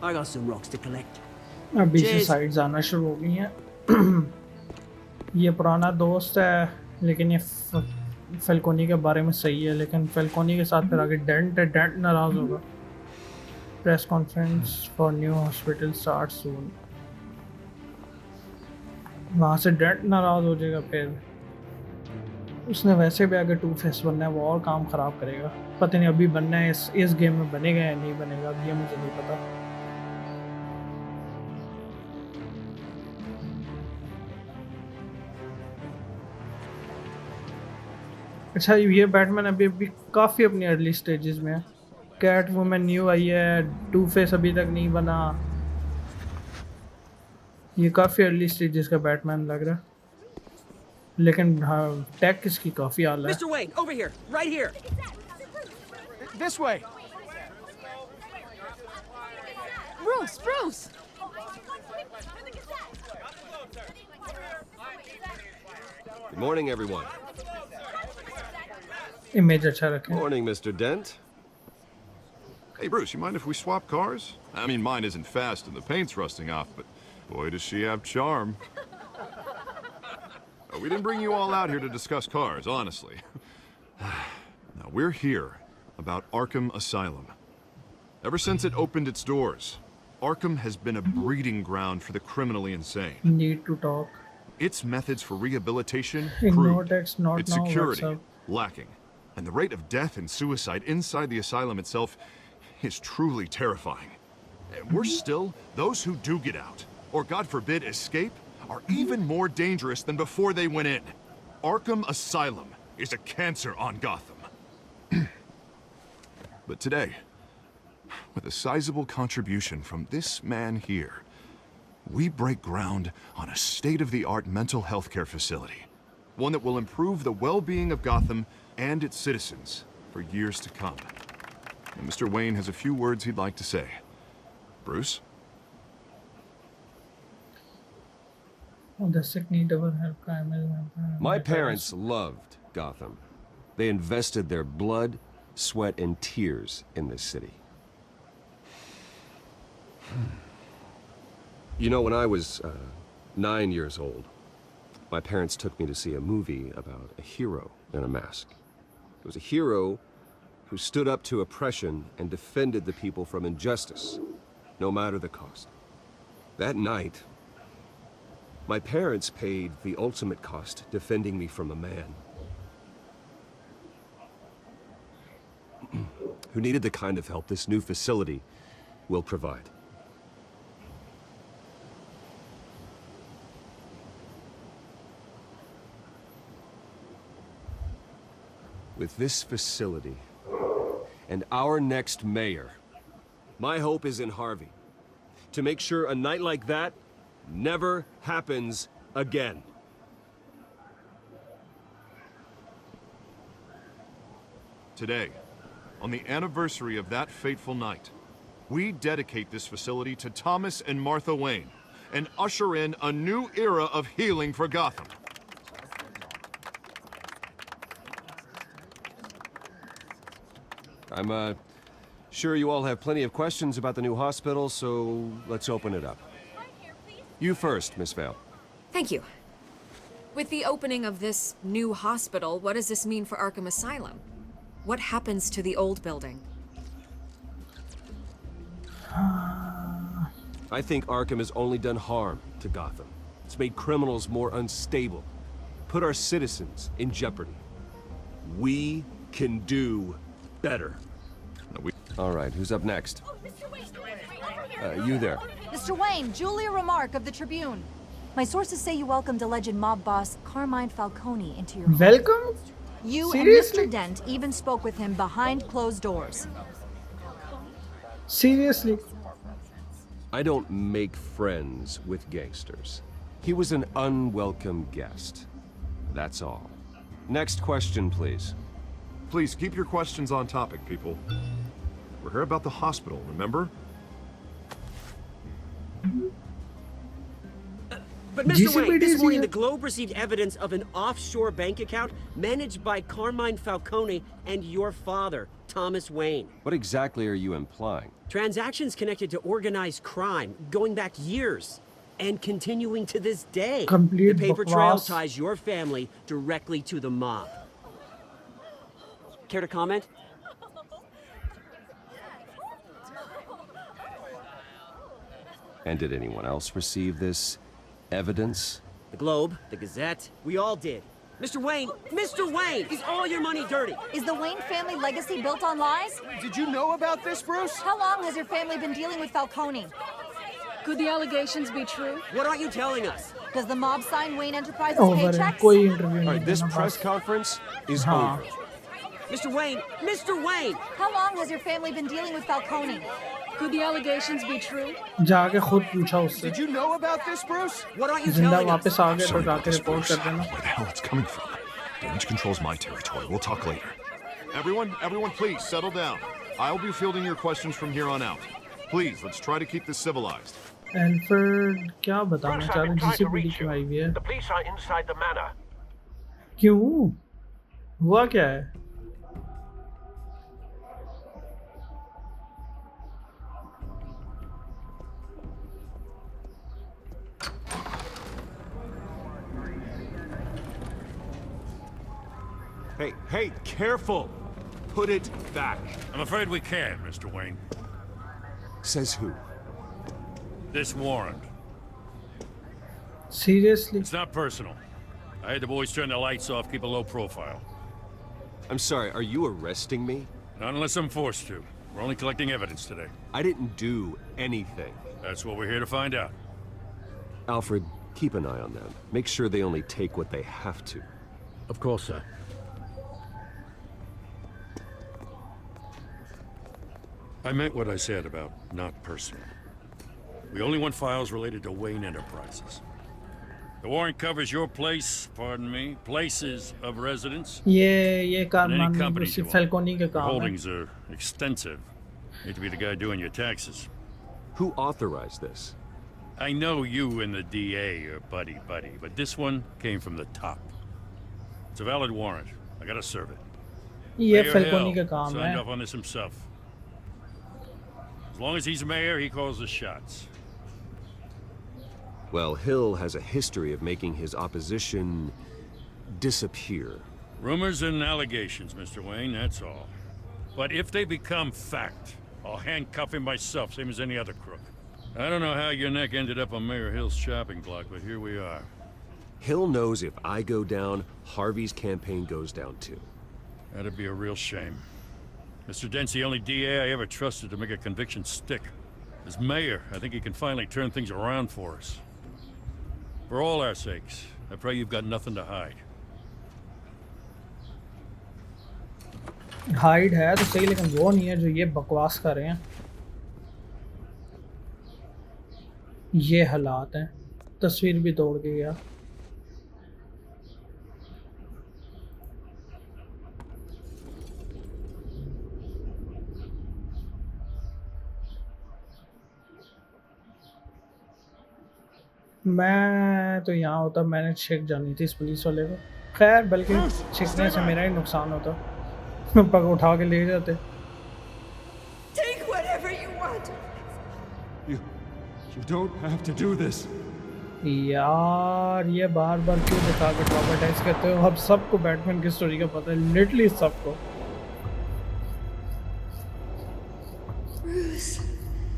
I got some rocks to collect. अभी से Cheers. Sides आना शुरू हो गई हैं. ये पुराना दोस्त है, लेकिन ये फेल्कोनी के बारे में सही है, लेकिन फेल्कोनी के साथ फिर आगे डेंट नाराज होगा. Press conference for new hospital start सून. वहाँ से डेंट नाराज हो जाएगा. फिर उसने वैसे भी अगर टू फेस बनना है, वो और काम ख़राब करेगा. पता नहीं अभी बनना है, इस गेम में बनेगा या नहीं बनेगा, ये मुझे नहीं पता. अच्छा, ये बैटमैन अभी काफ़ी अपनी अर्ली स्टेजेस में है. कैट वुमेन न्यू आई है, टू फेस अभी तक नहीं बना. ये काफ़ी अर्ली स्टेजेस का बैटमैन लग रहा है, लेकिन हाँ, टेक इसकी काफ़ी आला है. Mr. Wayne, over here, right here. This way. Bruce! Good morning, everyone. Image अच्छा रखें. Morning, Mr. Dent. Hey, Bruce, you mind if we swap cars? I mean, mine isn't fast and the paint's rusting off, but boy, does she have charm. We didn't bring you all out here to discuss cars, honestly. Now, we're here about Arkham Asylum. Ever since it opened its doors, Arkham has been a breeding ground for the criminally insane. Need to talk. Its methods for rehabilitation Ignore proved, text, not its now, security WhatsApp. lacking, and the rate of death and suicide inside the asylum itself is truly terrifying. And worse still, those who do get out, or God forbid escape, are even more dangerous than before they went in. Arkham Asylum is a cancer on Gotham. But today, with a sizable contribution from this man here, we break ground on a state-of-the-art mental health care facility. One that will improve the well-being of Gotham and its citizens for years to come. And Mr. Wayne has a few words he'd like to say. Bruce? The sick need our help. My parents loved Gotham. They invested their blood, sweat, and tears in this city. You know, when I was 9 years old, my parents took me to see a movie about a hero in a mask. It was a hero who stood up to oppression and defended the people from injustice, no matter the cost. That night, my parents paid the ultimate cost defending me from a man who needed the kind of help this new facility will provide. With this facility and our next mayor, my hope is in Harvey. To make sure a night like that never happens again. Today, on the anniversary of that fateful night, we dedicate this facility to Thomas and Martha Wayne and usher in a new era of healing for Gotham. I'm sure you all have plenty of questions about the new hospital, so let's open it up. You first, Miss Vale. Thank you. With the opening of this new hospital, what does this mean for Arkham Asylum? What happens to the old building? I think Arkham has only done harm to Gotham. It's made criminals more unstable, put our citizens in jeopardy. We can do better. All right, who's up next? You there. Mr. Wayne, Julia Remark of the Tribune. My sources say you welcomed alleged mob boss Carmine Falcone into your home. Welcome? You Seriously? and Mr. Dent even spoke with him behind closed doors. Seriously? I don't make friends with gangsters. He was an unwelcome guest. That's all. Next question, please. Please keep your questions on topic, people. We're here about the hospital, remember? But Mr. Wayne, this morning the Globe received evidence of an offshore bank account managed by Carmine Falcone and your father, Thomas Wayne. What exactly are you implying? Transactions connected to organized crime going back years and continuing to this day. Complete the paper trail bakwas. ties your family directly to the mob. Care to comment? And did anyone else receive this evidence? The Globe, the Gazette, we all did. Mr. Wayne, is all your money dirty? Is the Wayne family legacy built on lies? Did you know about this, Bruce? How long has your family been dealing with Falcone? Could the allegations be true? What aren't you telling us? Does the mob sign Wayne Enterprises Over paychecks? कोई interview All नहीं right, this देना press बस। conference is हाँ। over. Mr. Wayne! How long has your family been dealing with Falcone? Could the allegations be true? जाके खुद पूछा उससे। Did you know about this, Bruce? What aren't you जिंदा telling us? वापस आ गए तो Sorry about जाके this, रिपोर्ट Bruce. कर देना। Where the hell it's coming from? Damage control's my territory. We'll talk later. Everyone, please settle down. I'll be fielding your questions from here on out. Please, let's try to keep this civilized. Alfred क्या बताना चाह रहे हैं जीसीपीडी क्यों आई हुई है? The police are inside the manor. क्यों? हुआ क्या है? Hey, careful! Put it back. I'm afraid we can't, Mr. Wayne. Says who? This warrant. Seriously? It's not personal. I had the boys turn the lights off, keep a low profile. I'm sorry, are you arresting me? Not unless I'm forced to. We're only collecting evidence today. I didn't do anything. That's what we're here to find out. Alfred, keep an eye on them. Make sure they only take what they have to. Of course, sir. I meant what I said about not personal. We only want files related to Wayne Enterprises. The warrant covers your place, pardon me, places of residence. ये and कारनामे any companies you सिर्फ own. फैल्कोनी के Your काम है। holdings are extensive. Hate to be the guy doing your taxes. Who authorized this? I know you and the DA are buddy-buddy, but this one came from the top. It's a valid warrant. I gotta serve it. ये Mayor फैल्कोनी Hill का काम signed है। off on this himself. As long as he's mayor, he calls the shots. Well, Hill has a history of making his opposition disappear. Rumors and allegations, Mr. Wayne, that's all. But if they become fact, I'll handcuff him myself, same as any other crook. I don't know how your neck ended up on Mayor Hill's chopping block, but here we are. Hill knows if I go down, Harvey's campaign goes down too. That'd be a real shame. Mr. Dent's the only DA I ever trusted to make a conviction stick. As mayor, I think he can finally turn things around for us. For all our sakes, I pray you've got nothing to hide. Hide है तो सही लेकिन वो नहीं है जो ये बकवास कर रहे हैं। ये हालात हैं। तस्वीर भी तोड़ के गया। मैं तो यहाँ होता मैंने चेक जानी थी इस पुलिस वाले को। खैर बल्कि छिकने से मेरा ही नुकसान होता। पग उठा के ले जाते। Take whatever you want. You don't have to do this. यार ये बार बार क्यों दिखा के ट्रॉमेटाइज करते हो? अब सबको बैटमैन की स्टोरी का पता है, लिटरली सबको।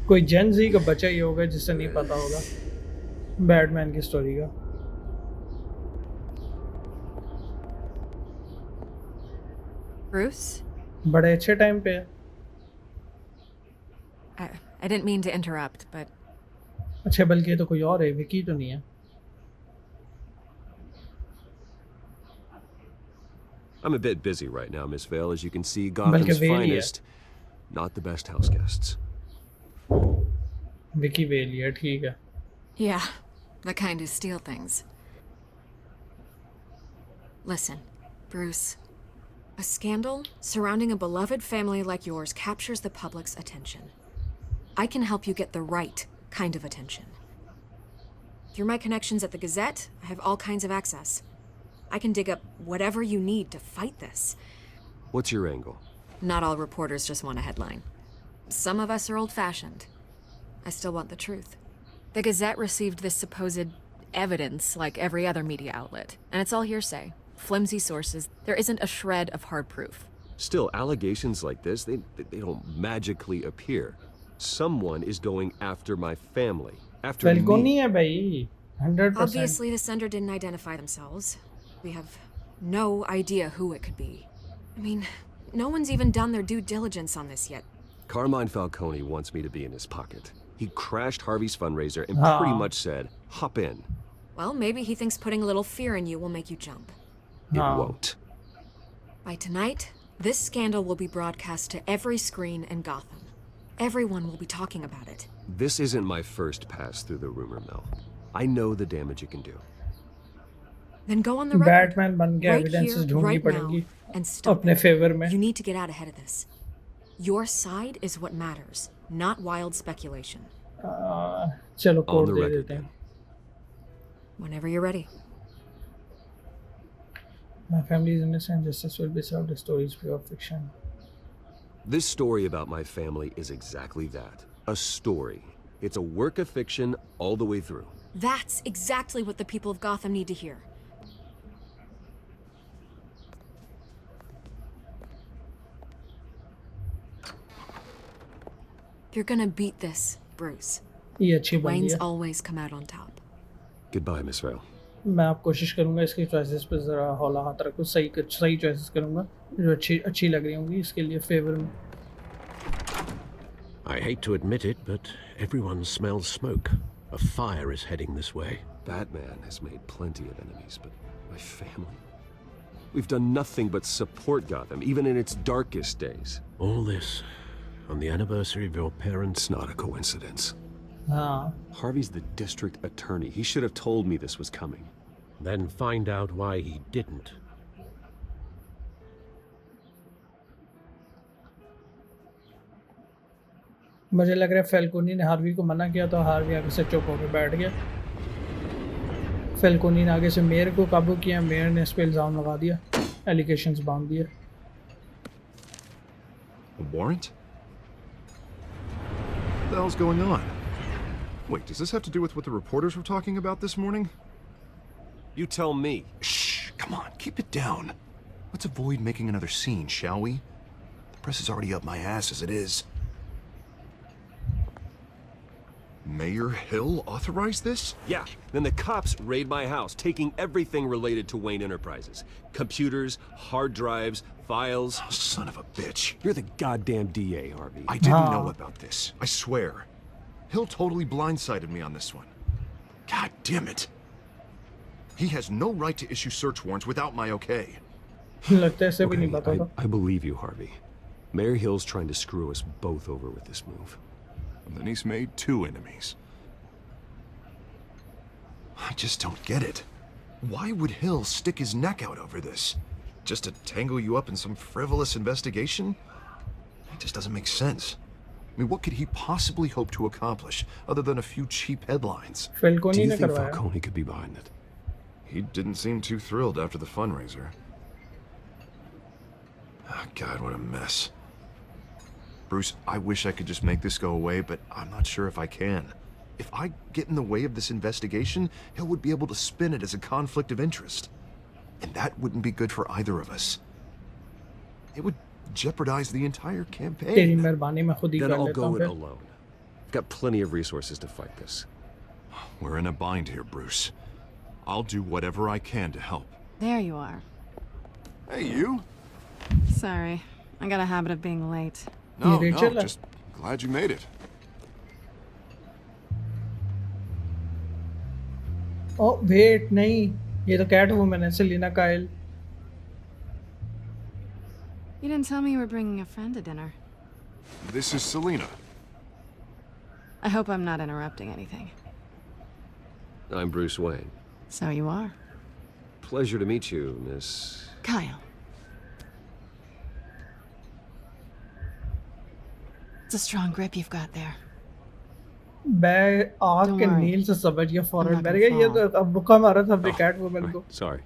कोई जेन जी का बच्चा ही होगा जिसे नहीं पता होगा बैटमैन की स्टोरी का। Bruce? बड़े अच्छे टाइम पे है। I didn't mean to interrupt, but अच्छा बल्कि ये तो कोई और है, विकी तो नहीं है। I'm a bit busy right now, Miss Vale. As you can see, बल्कि Gotham's वेल ही है, finest, not the best house guests. Vicky well ही है, ठीक है। Yeah, the kind who steal things. Listen, Bruce. A scandal surrounding a beloved family like yours captures the public's attention. I can help you get the right kind of attention. Through my connections at the Gazette, I have all kinds of access. I can dig up whatever you need to fight this. What's your angle? Not all reporters just want a headline. Some of us are old-fashioned. I still want the truth. The Gazette received this supposed evidence like every other media outlet, and it's all hearsay. Flimsy sources. There isn't a shred of hard proof. Still, allegations like this, they don't magically appear. Someone is going after my family. After Falcone me. है भाई, 100%. Obviously, the sender didn't identify themselves. We have no idea who it could be. I mean, no one's even done their due diligence on this yet. Carmine Falcone wants me to be in his pocket. He crashed Harvey's fundraiser and Ah. pretty much said, hop in. Well, maybe he thinks putting a little fear in you will make you jump. It Ah. won't. By tonight, this scandal will be broadcast to every screen in Gotham. Everyone will be talking about it. This isn't my first pass through the rumor mill. I know the damage it can do. Then go on the record. Batman बन के right evidences here, ढूंढनी right now, पड़ेंगी and stop अपने it. favor में। You need to get out ahead of this. Your side is what matters, not wild speculation. चलो On code the they record, देते हैं। Whenever you're ready. My family is innocent. Justice will be served. The story is pure fiction. This story about my family is exactly that. A story. It's a work of fiction all the way through. That's exactly what the people of Gotham need to hear. You're gonna beat this, Bruce. ये अच्छी बंदी Wayne's है। always come out on top. Goodbye, Miss Vale. मैं आप कोशिश करूंगा इसकी choices पे ज़रा हौला हाथ रखूँ, सही चॉइसेस करूंगा जो अच्छी लग रही होंगी इसके लिए फेवर में। I hate to admit it, but everyone smells smoke. A fire is heading this way. Batman has made plenty of enemies, but my family? We've done nothing but support Gotham, even in its darkest days. All this on the anniversary of your parents'. It's not a coincidence. हाँ, Harvey's the district attorney. He should have told me this was coming. Then find out why he didn't. मुझे लग रहा है फेल्कोनी ने Harvey को मना किया तो हार्वी आगे से चुप होकर बैठ गया। फेल्कोनी ने आगे से मेयर को काबू किया, मेयर ने इस पे इल्ज़ाम लगा दिया, एलिगेशंस बांध दिए। A warrant? What the hell's going on? Wait, does this have to do with what the reporters were talking about this morning? You tell me. Shh, come on, keep it down. Let's avoid making another scene, shall we? The press is already up my ass as it is. Mayor Hill authorized this? Yeah, then the cops raid my house, taking everything related to Wayne Enterprises. Computers, hard drives, files. Oh, son of a bitch. You're the goddamn DA, Harvey. I didn't know about this. I swear. Hill totally blindsided me on this one. God damn it. He has no right to issue search warrants without my okay. लगता है इसे भी नहीं पता था। I believe you, Harvey. Mayor Hill's trying to screw us both over with this move. And then he's made 2 enemies. I just don't get it. Why would Hill stick his neck out over this? Just to tangle you up in some frivolous investigation? It just doesn't make sense. I mean, what could he possibly hope to accomplish other than a few cheap headlines? Do you think Falcone could be behind it? He didn't seem too thrilled after the fundraiser. Oh, God, what a mess. Bruce, I wish I could just make this go away, but I'm not sure if I can. If I get in the way of this investigation, Hill would be able to spin it as a conflict of interest. And that wouldn't be good for either of us. It would jeopardize the entire campaign. तेरी मेहरबानी मैं खुद ही Then कर I'll लेता go हूँ it फिर। alone. I've got plenty of resources to fight this. We're in a bind here, Bruce. I'll do whatever I can to help. There you are. Hey, you? Sorry. I got a habit of being late. No, ये no, Rachel है। just glad you made it. Oh wait नहीं, ये तो Catwoman है, Selina Kyle. You didn't tell me you were bringing a friend to dinner. This is Selena. I hope I'm not interrupting anything. I'm Bruce Wayne. So you are. Pleasure to meet you, Miss... Kyle. It's a strong grip you've got there. मैं आँख के नील से समझ गया फौरन मैंने कहा ये तो अब बुका मारा था अपने कैट वुमन को Sorry.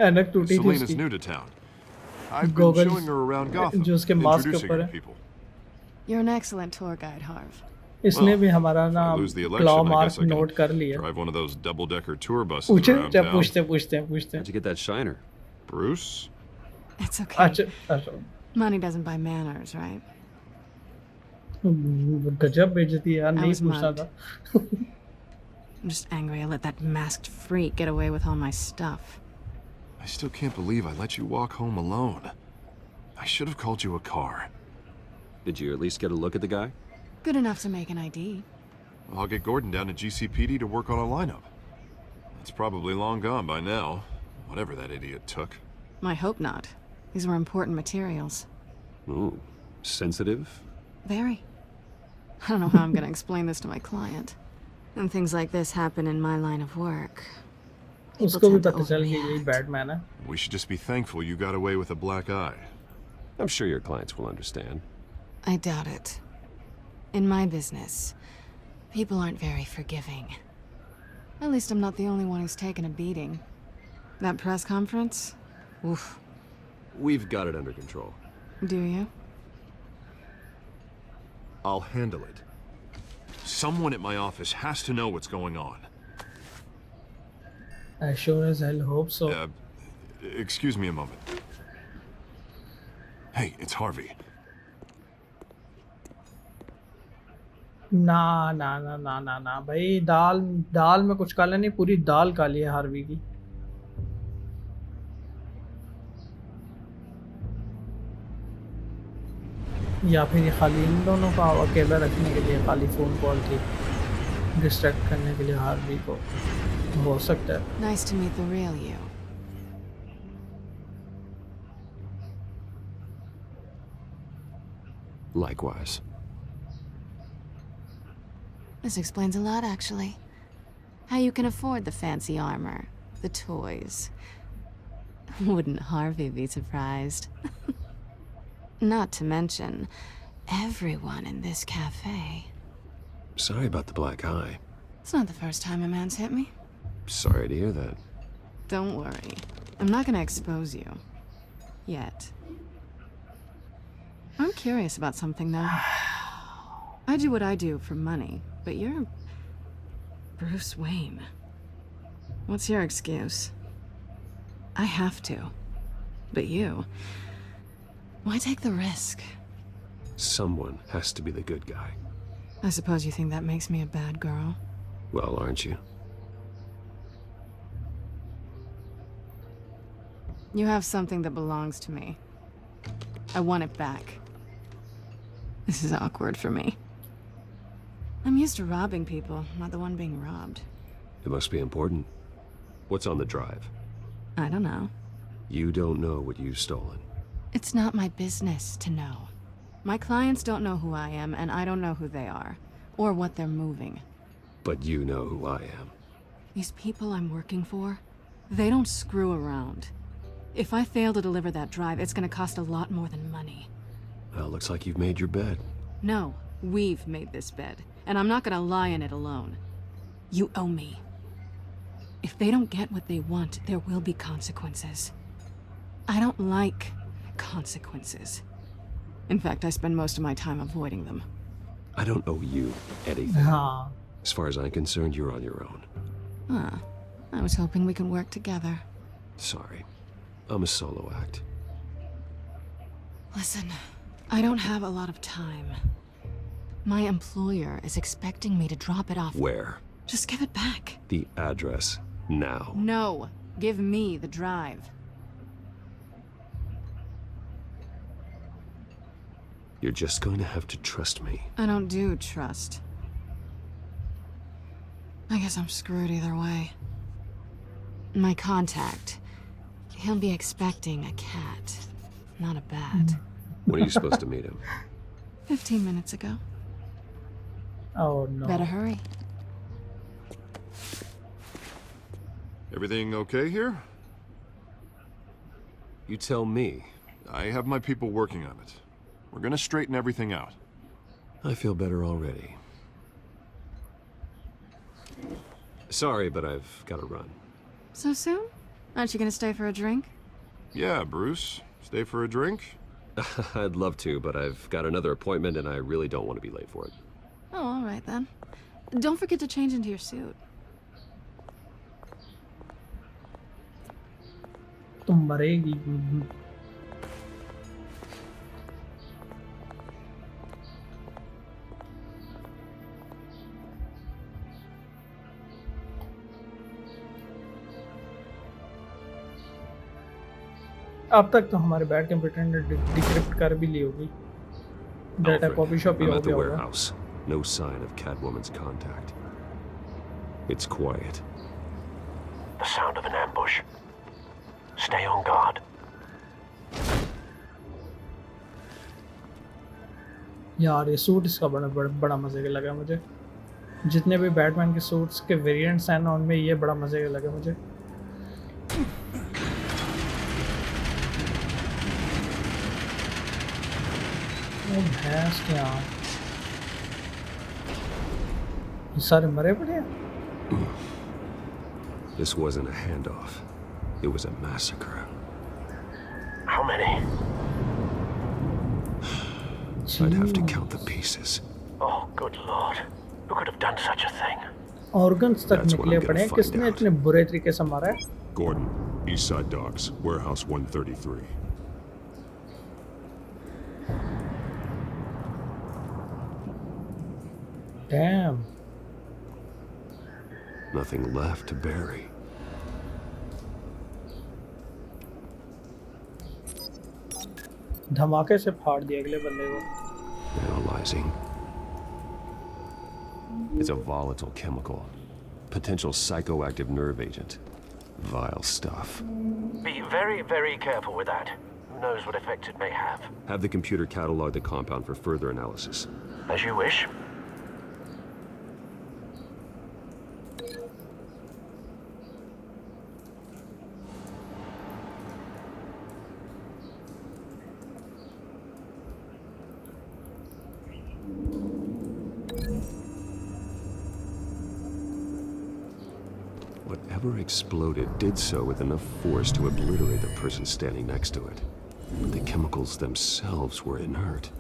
ऐनक टूटी थी Selena's उसकी new to town. I've been showing her around Gotham, जो उसके मास्क के introducing ऊपर her है to people. You're an excellent tour guide, Harv. इसने भी हमारा If I नाम lose the election, claw I mark guess I can note कर लिया drive one of those double-decker tour buses पूछे around जब town. पूछते How'd you get that shiner? Bruce? It's okay. अच्छा Money doesn't buy manners, right? गजब बेइज्जती यार नहीं पूछना था I'm just angry I let that masked freak get away with all my stuff. I still can't believe I let you walk home alone. I should have called you a car. Did you at least get a look at the guy? Good enough to make an ID. I'll get Gordon down to GCPD to work on a lineup. It's probably long gone by now, whatever that idiot took. I hope not. These were important materials. Ooh, sensitive? Very. I don't know how I'm gonna explain this to my client. And things like this happen in my line of work. उसको भी पता चल गया यही Batman है We should just be thankful you got away with a black eye. I'm sure your clients will understand. I doubt it. In my business, people aren't very forgiving. At least I'm not the only one who's taken a beating. That press conference? Oof. We've got it under control. Do you? I'll handle it. Someone at my office has to know what's going on. I sure as hell hope so Excuse me a moment. Hey, it's Harvey. ना ना ना ना ना ना भाई दाल दाल में कुछ काला नहीं पूरी दाल काली है हार्वी की या फिर ये खाली इन दोनों का अकेला रखने के लिए खाली फ़ोन कॉल थी डिस्ट्रैक्ट करने के लिए हार्वी को हो सकता है Nice to meet the real you. Likewise. This explains a lot, actually. How you can afford the fancy armor, the toys. Wouldn't Harvey be surprised? Not to mention, everyone in this cafe. Sorry about the black eye. It's not the first time a man's hit me. Sorry to hear that. Don't worry. I'm not gonna expose you. Yet. I'm curious about something, though. I do what I do for money, but you're... Bruce Wayne. What's your excuse? I have to. But you... Why take the risk? Someone has to be the good guy. I suppose you think that makes me a bad girl? Well, aren't you? You have something that belongs to me. I want it back. This is awkward for me. I'm used to robbing people, not the one being robbed. It must be important. What's on the drive? I don't know. You don't know what you've stolen. It's not my business to know. My clients don't know who I am, and I don't know who they are, or what they're moving. But you know who I am. These people I'm working for, they don't screw around. If I fail to deliver that drive, it's gonna cost a lot more than money. Well, looks like you've made your bed. No, we've made this bed, and I'm not gonna lie in it alone. You owe me. If they don't get what they want, there will be consequences. I don't like consequences. In fact, I spend most of my time avoiding them. I don't owe you anything. हाँ As far as I'm concerned, you're on your own. Ah, I was hoping we could work together. Sorry. I'm a solo act. Listen, I don't have a lot of time. My employer is expecting me to drop it off. Where? Just give it back. The address. Now. No, give me the drive. You're just going to have to trust me. I don't do trust. I guess I'm screwed either way. My contact, he'll be expecting a cat. Not a bat. When are you supposed to meet him? 15 minutes ago. Oh no. Better hurry. Everything okay here? You tell me. I have my people working on it. We're gonna straighten everything out. I feel better already. Sorry, but I've got to run. So soon? Aren't you gonna stay for a drink? Yeah, Bruce. Stay for a drink? I'd love to, but I've got another appointment and I really don't want to be late for it. Oh, all right then. Don't forget to change into your suit. तुम मरेगी। अब तक तो हमारे bat computer ने decrypt कर भी ली होगी। Data copy shop he I'm हो at the गया होगा। warehouse. No sign of Catwoman's contact. It's quiet. The sound of an ambush. Stay on guard. यार ये सूट इसका बड़ा मजे का लगा मुझे। जितने भी बैटमैन के सूट्स के वेरिएंट्स हैं ना उनमें ये बड़ा मजे का लगा मुझे। वो भैंस क्या ये सारे मरे पड़े हैं। This wasn't a handoff. It was a massacre. How many? I'd have to count the pieces. Oh, good lord. Who could have done such a thing? Organs तक That's what निकले I'm पड़े gonna हैं। find किसने out. इतने बुरे तरीके से मारा है? Gordon, East Side Docks, Warehouse 133. Damn. Nothing left to bury. धमाके से फाड़ दिया अगले बंदे को। Analyzing. It's a volatile chemical. Potential psychoactive nerve agent. Vile stuff. Be very, very careful with that. Who knows what effects it may have. Have the computer catalog the compound for further analysis. As you wish. Whatever exploded did so with enough force to obliterate the person standing next to it. But the chemicals themselves were inert,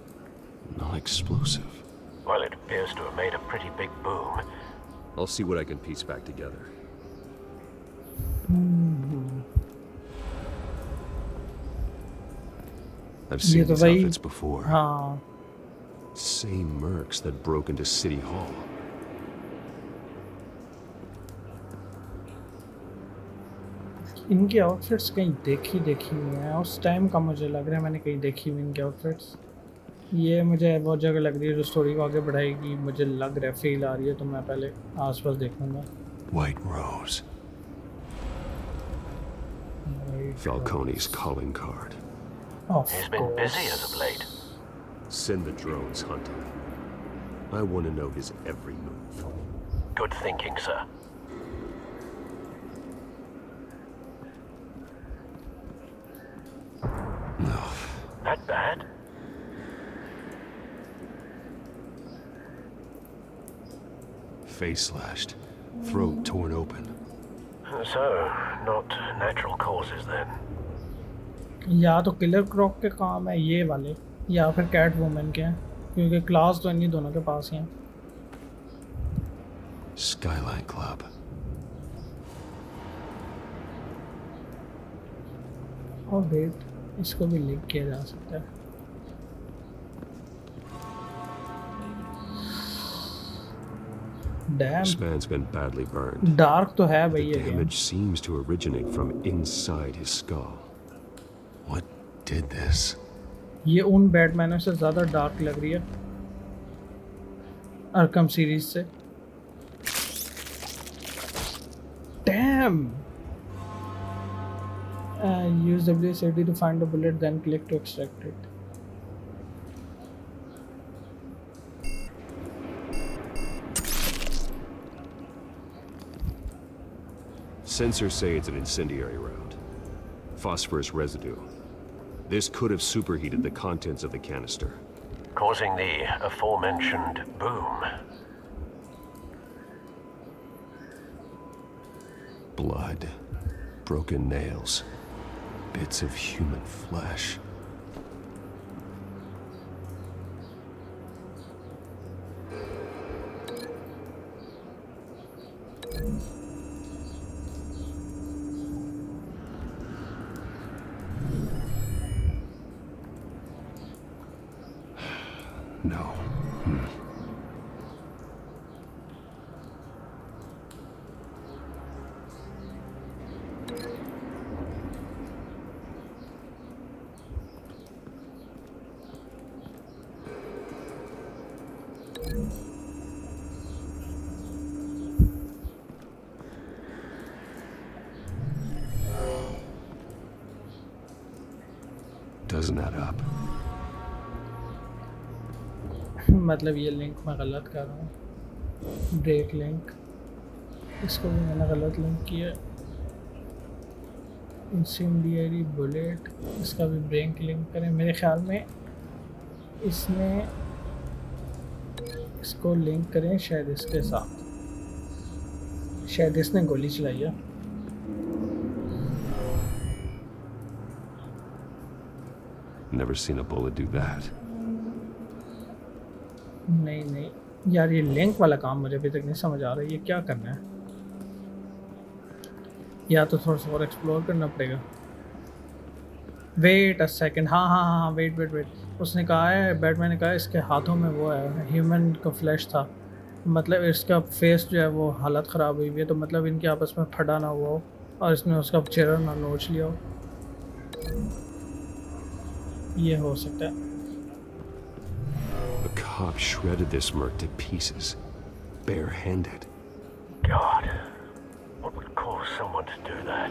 non-explosive. Well, it appears to have made a pretty big boom. I'll see what I can piece back together. I've seen these outfits before. हाँ। Same mercs that broke into City Hall. इनकी outfits कहीं देखी हुई हैं। उस time का मुझे लग रहा है मैंने कहीं देखी हुई इनकी आउटफिट्स। ये मुझे बहुत जगह लग रही है जो स्टोरी को आगे बढ़ाएगी। मुझे लग रहा है फील आ रही है तो मैं पहले आसपास देखूंगा। White Rose. Falcone's calling card. He's been busy as of late. Send the drones hunting. I want to know his every move. Good thinking, sir. No. That bad? Face slashed. Throat torn open. So, not natural causes then. या तो killer क्रॉक के काम है ये वाले या फिर cat woman के हैं क्योंकि क्लास तो इन्हीं दोनों के पास ही हैं। Skyline Club. और वेट इसको भी लिंक किया जा सकता है। Damn. This man's been badly burned. Dark तो है भाई The ये। damage seems to originate from inside his skull. What did this? ये उन बैटमैनों से ज़्यादा डार्क लग रही है अरकम सीरीज से। Dam Use WSAD to find the bullet, then click to extract it. Sensors say it's an incendiary round. Phosphorus residue. This could have superheated the contents of the canister, causing the aforementioned boom. Blood, broken nails, bits of human flesh. No. Doesn't add up. मतलब ये link मैं गलत कर रहा हूँ, break link, इसको भी मैंने गलत लिंक किया। इंसेंडियरी बुलेट, इसका भी ब्रेक लिंक करें। मेरे ख्याल में इसने इसको लिंक करें शायद इसके साथ, शायद इसने गोली चलाई है। Never seen a bullet do that. नहीं यार, ये लिंक वाला काम मुझे अभी तक नहीं समझ आ रहा है, ये क्या करना है। या तो थोड़ा सा और एक्सप्लोर करना पड़ेगा। वेट अ सेकंड, हाँ, वेट। उसने कहा है, बैटमैन ने कहा इसके हाथों में वो है, ह्यूमन का फ्लैश था, मतलब इसका फेस जो है वो हालत ख़राब हुई है, तो मतलब इनके आपस में फटा ना हुआ हो और इसने उसका चेहरा ना नोच लिया हो, ये हो सकता है। The cop shredded this merc to pieces, barehanded. God, what would cause someone to do that?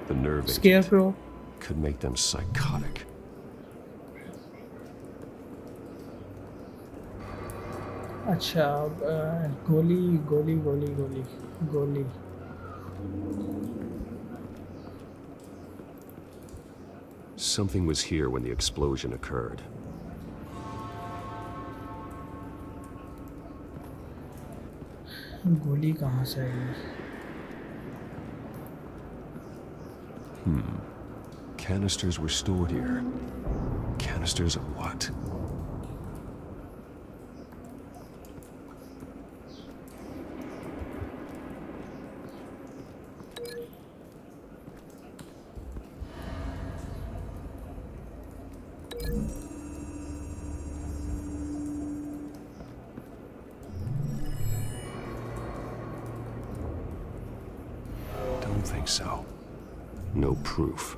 The nerve Scarecrow could make them psychotic. अच्छा, गोली। Something was here when the explosion occurred. गोली कहाँ से आई? Canisters were stored here. Canisters of what? Don't think so. No proof.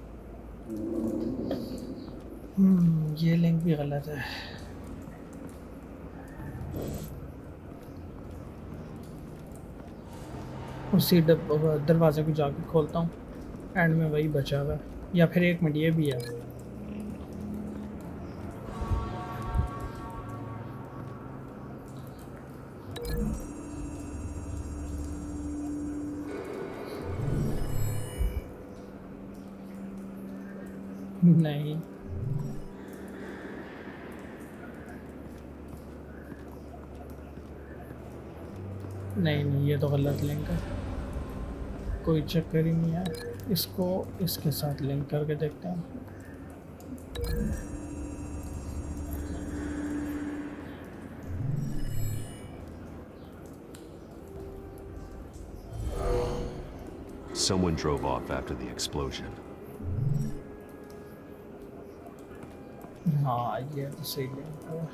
ये link भी गलत है। उसी दरवाजे को जाके खोलता हूँ, एंड में वही बचा हुआ है। या फिर एक मिनट, ये भी है। नहीं, ये तो गलत लिंक है, कोई चक्कर ही नहीं है। इसको इसके साथ लिंक करके देखते हैं। Someone drove off after the explosion. हाँ, ये तो सही लिंक है।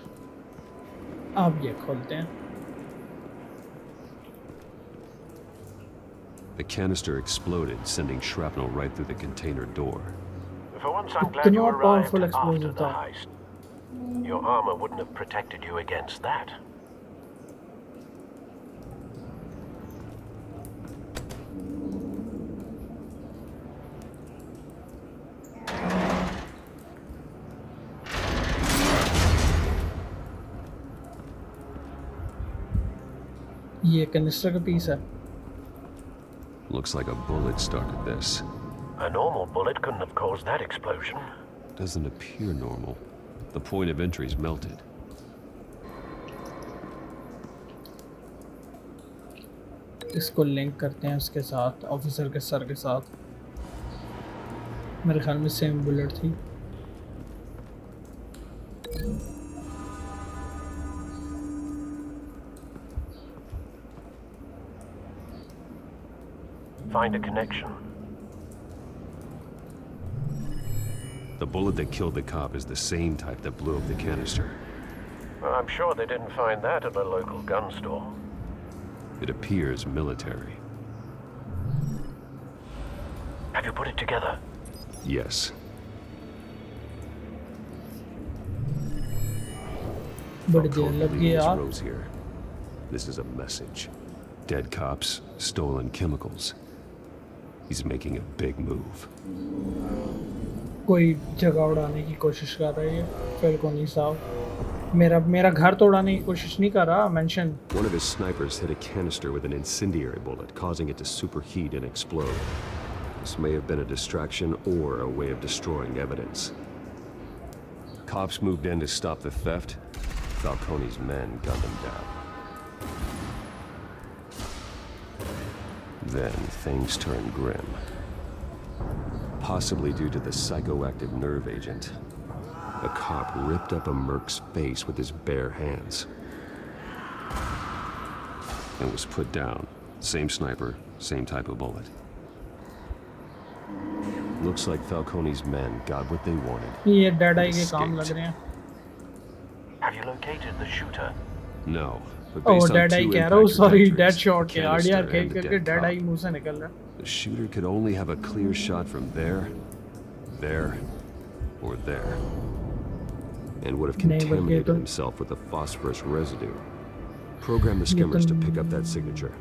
अब ये खोलते हैं। The canister exploded, sending shrapnel right through the container door. For once, I'm glad you arrived powerful after explosive the था। heist. Your armor wouldn't have protected you against that. ये कनिस्टर का piece है। Looks like a bullet started this. A normal bullet couldn't have caused that explosion. Doesn't appear normal. The point of entry's melted. इसको link करते हैं उसके साथ, officer के sir के साथ। मेरे ख्याल में सेम बुलेट थी। Find a connection. The bullet that killed the cop is the same type that blew up the canister. I'm sure they didn't find that at a local gun store. It appears military. Have you put it together? Yes. बड़ी देर लग गई यार। Rose here. This is a message. Dead cops, stolen chemicals. He's making a big move. कोई जगह उड़ाने की कोशिश कर रही है फैल्कोनी साहब। मेरा घर तो उड़ाने की कोशिश नहीं कर रहा। Mention One of his snipers hit a canister with an incendiary bullet, causing it to superheat and explode. This may have been a distraction or a way of destroying evidence. Cops moved in to stop the theft. Falcone's men gunned him down. Then things turned grim. Possibly due to the psychoactive nerve agent. A cop ripped up a merc's face with his bare hands. And was put down. Same sniper, same type of bullet. Looks like Falcone's men got what they wanted. ये dead आई के काम लग रहे हैं। Have you located the shooter? No. But Oh, based on dead eye two कह रहा हूँ, impact sorry, trajectories, dead shot the के canister RDR खेल and the करके dead dead cop, eye मुंह से निकल रहा है। the shooter could only have a clear shot from there, or there. And would have नहीं, बल्कि contaminated तो himself with the phosphorus residue. Program the skimmers to pick up that signature.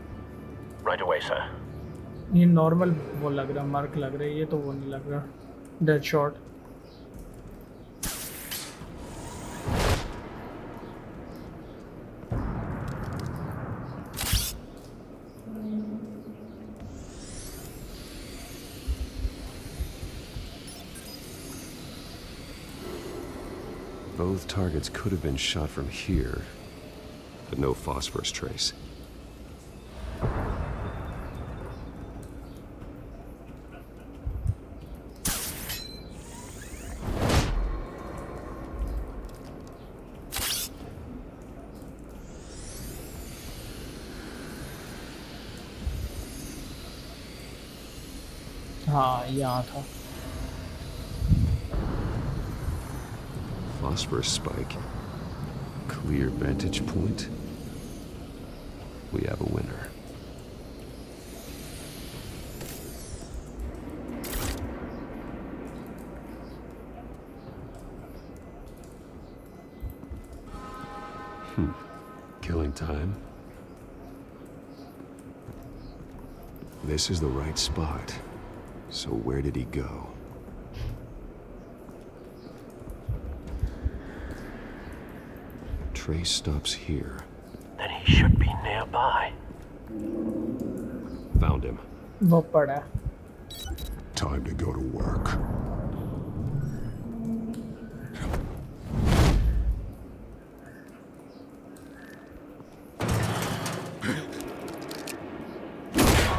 Right away, sir. ये normal वो लग रहा, mark लग रहा है, ये तो वो नहीं लग रहा। Dead shot. Both targets could have been shot from here, but no phosphorus trace. हाँ, यहाँ था। Phosphorus spike. Clear vantage point. We have a winner. Killing time. This is the right spot. So where did he go? Trace stops here. Then he should be nearby. Found him. वो पड़ा। Time to go to work.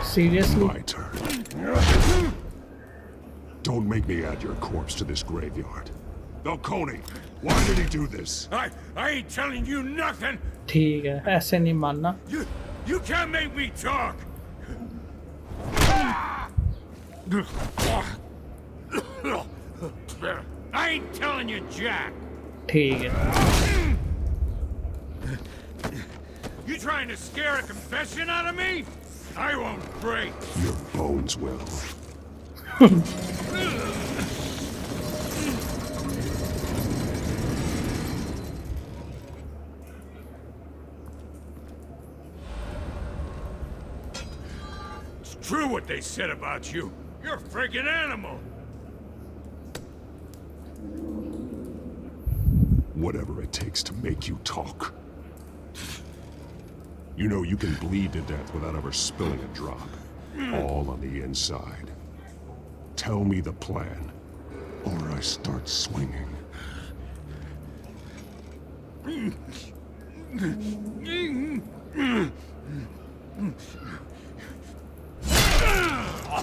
Seriously? My turn. Don't make me add your corpse to this graveyard. Falcone, why did he do this? I ain't telling you nothing. ठीक है, ऐसे नहीं मानना। You can't make me talk. I ain't telling you jack. ठीक है। You trying to scare a confession out of me? I won't break. Your bones will. It's true what they said about you. You're a freaking animal. Whatever it takes to make you talk. You know you can bleed to death without ever spilling a drop. All on the inside. Tell me the plan, or I start swinging.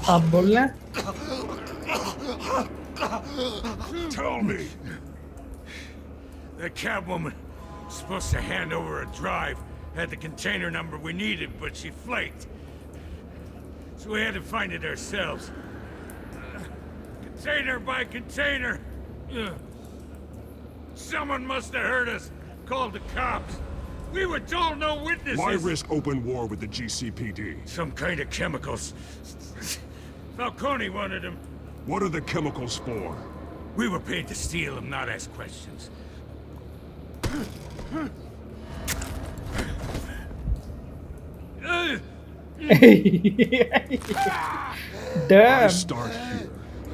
आप बोल रहे हैं? Tell me. The Catwoman was supposed to hand over a drive, had the container number we needed, but she flaked. So we had to find it ourselves. Container by container. Someone must have heard us, called the cops. We were told no witnesses. Why risk open war with the GCPD? Some kind of chemicals. Falcone wanted them. What are the chemicals for? We were paid to steal them, not ask questions. Damn. I start here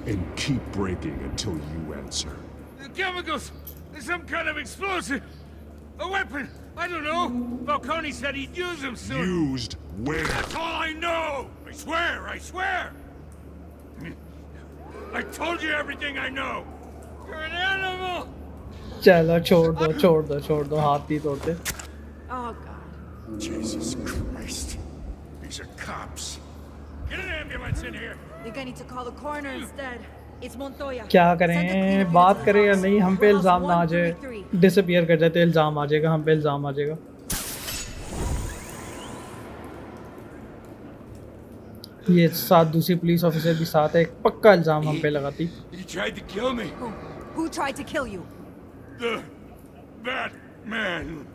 and keep breaking until you answer. The chemicals! There's some kind of explosive! A weapon! I don't know! Falcone said he'd use them soon! Used where? That's all I know! I swear! I swear! I told you everything I know! You're an animal! चलो छोड़ दो हाथ नहीं तोड़ते. Oh, God. Jesus Christ. These are cops. Get an ambulance in here! Think I need to call the coroner instead. It's Montoya. क्या करें, बात करें या नहीं, हम पे इल्जाम ना आ जाए, डिसअपियर कर जाते, इल्जाम आ जाएगा, हम पे इल्जाम आ जाएगा. ये साथ दूसरी पुलिस ऑफिसर भी साथ है, एक पक्का इल्जाम हम पे लगाती. He tried to kill me! Who tried to kill you? The Batman!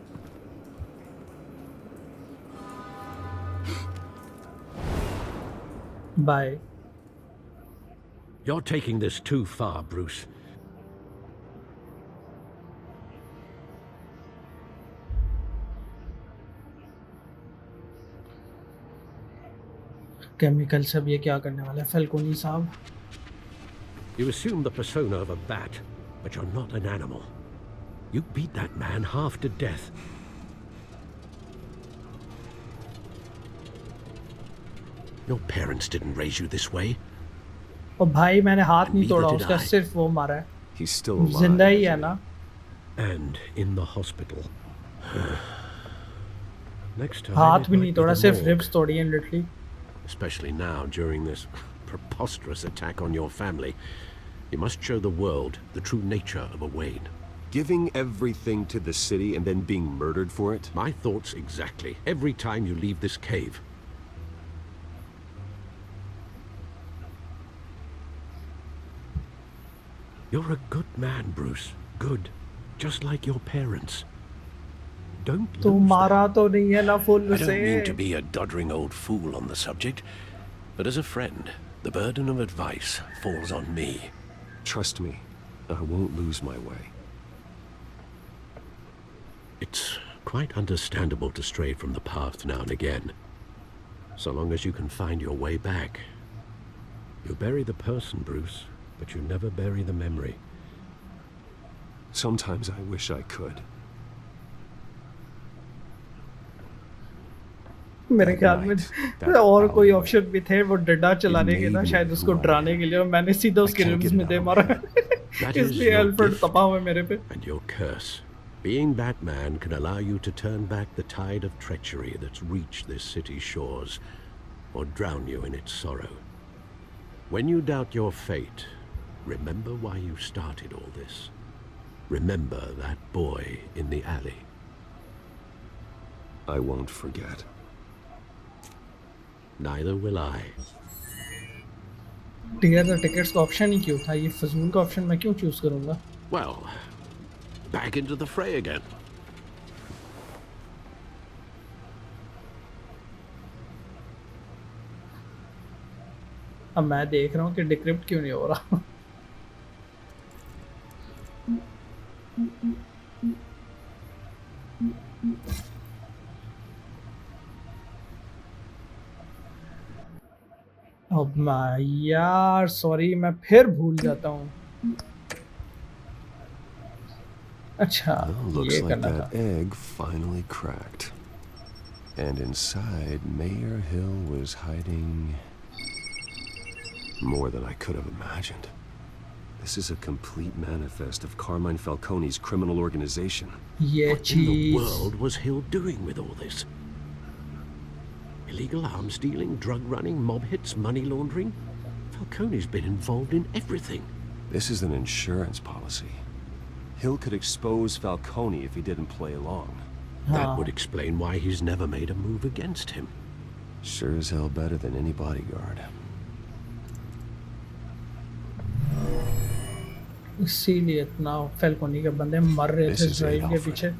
Bye. You're taking this too far, Bruce. Chemical सब ये क्या करने वाले हैं फैल्कोनी साहब? You assume the persona of a bat, but you're not an animal. You beat that man half to death. Your parents didn't raise you this way. और भाई मैंने हाथ नहीं तोड़ा उसका, सिर्फ वो मारा है. He's still alive. जिंदा ही है ना? And in the hospital. Next time. हाथ भी नहीं तोड़ा, सिर्फ रिब्स तोड़ी हैं literally. Especially now during this preposterous attack on your family. You must show the world the true nature of a Wayne. Giving everything to the city and then being murdered for it? My thoughts exactly. Every time you leave this cave. You're a good man, Bruce. Good. Just like your parents. Don't lose तुम मारा तो नहीं है ना full I don't से. mean to be a doddering old fool on the subject, but as a friend, the burden of advice falls on me. Trust me, I won't lose my way. It's quite understandable to stray from the path now and again, so long as you can find your way back. You bury the person, Bruce, but you never bury the memory. Sometimes I wish I could. मेरे ख्याल में और कोई option भी थे वो डंडा चलाने के ना, शायद उसको डराने के लिए, और मैंने सीधा उसके रिब्स में दे मारा. इसलिए अल्फ्रेड तपा हुआ है मेरे पे. And your curse. Being Batman can allow you to turn back the tide of treachery that's reached this city's shores, or drown you in its sorrow. When you doubt your fate, remember why you started all this. Remember that boy in the alley. I won't forget. Neither will I. Tear the tickets का option ही क्यों था? ये फजूल का option मैं क्यों choose करूंगा? Well, back into the fray again. अब मैं देख रहा हूँ कि डिक्रिप्ट क्यों नहीं हो रहा. अब मैं यार सॉरी, मैं फिर भूल जाता हूँ. अच्छा Looks ये like करना था. that egg finally cracked. And inside, Mayor Hill was hiding more than I could have imagined. This is a complete manifest of Carmine Falcone's criminal organization. What in the world was Hill doing with all this? Illegal arms dealing, drug running, mob hits, money laundering? Falcone's been involved in everything. This is an insurance policy. Hill could expose Falcone if he didn't play along. That would explain why he's never made a move against him. Sure as hell better than any bodyguard. इसीलिए इतना फैल्कोनी के बंदे मर रहे थे drive के पीछे.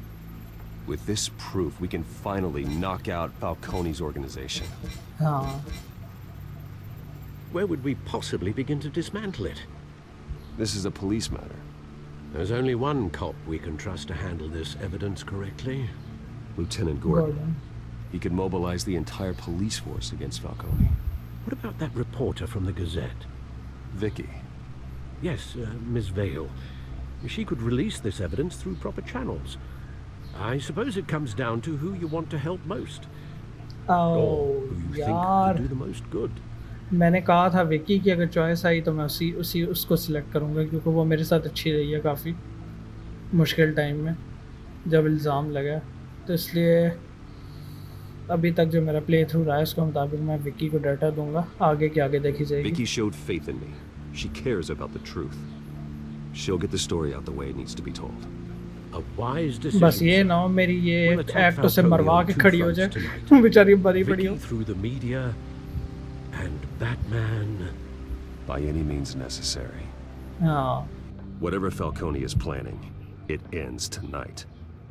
With this proof, we can finally knock out Falcone's organization. हाँ. Where would we possibly begin to dismantle it? This is a police matter. There's only one cop we can trust to handle this evidence correctly. Lieutenant Gordon. He could mobilize the entire police force against Falcone. What about that reporter from the Gazette? Vicky. Yes, Miss Vale. She could release this evidence through proper channels. I suppose it comes down to who you want to help most. Or who you think could do the most good. मैंने कहा था विकी की अगर choice I तो मैं उसको select करूँगा क्योंकि वो मेरे साथ अच्छी रही है काफ़ी मुश्किल टाइम में जब इल्ज़ाम लगा, तो इसलिए अभी तक जो मेरा प्ले थ्रू रहा है उसके मुताबिक मैं विकी को डाटा दूंगा. आगे की आगे देखी जाएगी. Vicky showed faith in me. She cares about the truth. She'll get the story out the way it needs to be told. A wise decision. बस ये ना हो मेरी ये एक्ट से मरवा के खड़ी हो जाए बेचारी बड़ी पड़ी हो. Through the media and Batman. By any means necessary. हाँ. Whatever Falcone is planning, it ends tonight.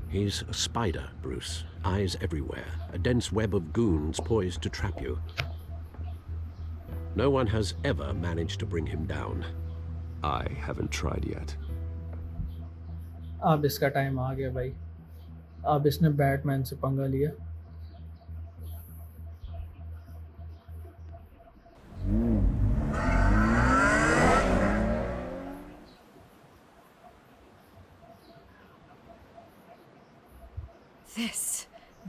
He's a spider, Bruce. Eyes everywhere. A dense web of goons poised to trap you. No one has ever managed to bring him down. I haven't tried yet. अब इसका time आ गया भाई. अब इसने Batman से पंगा लिया.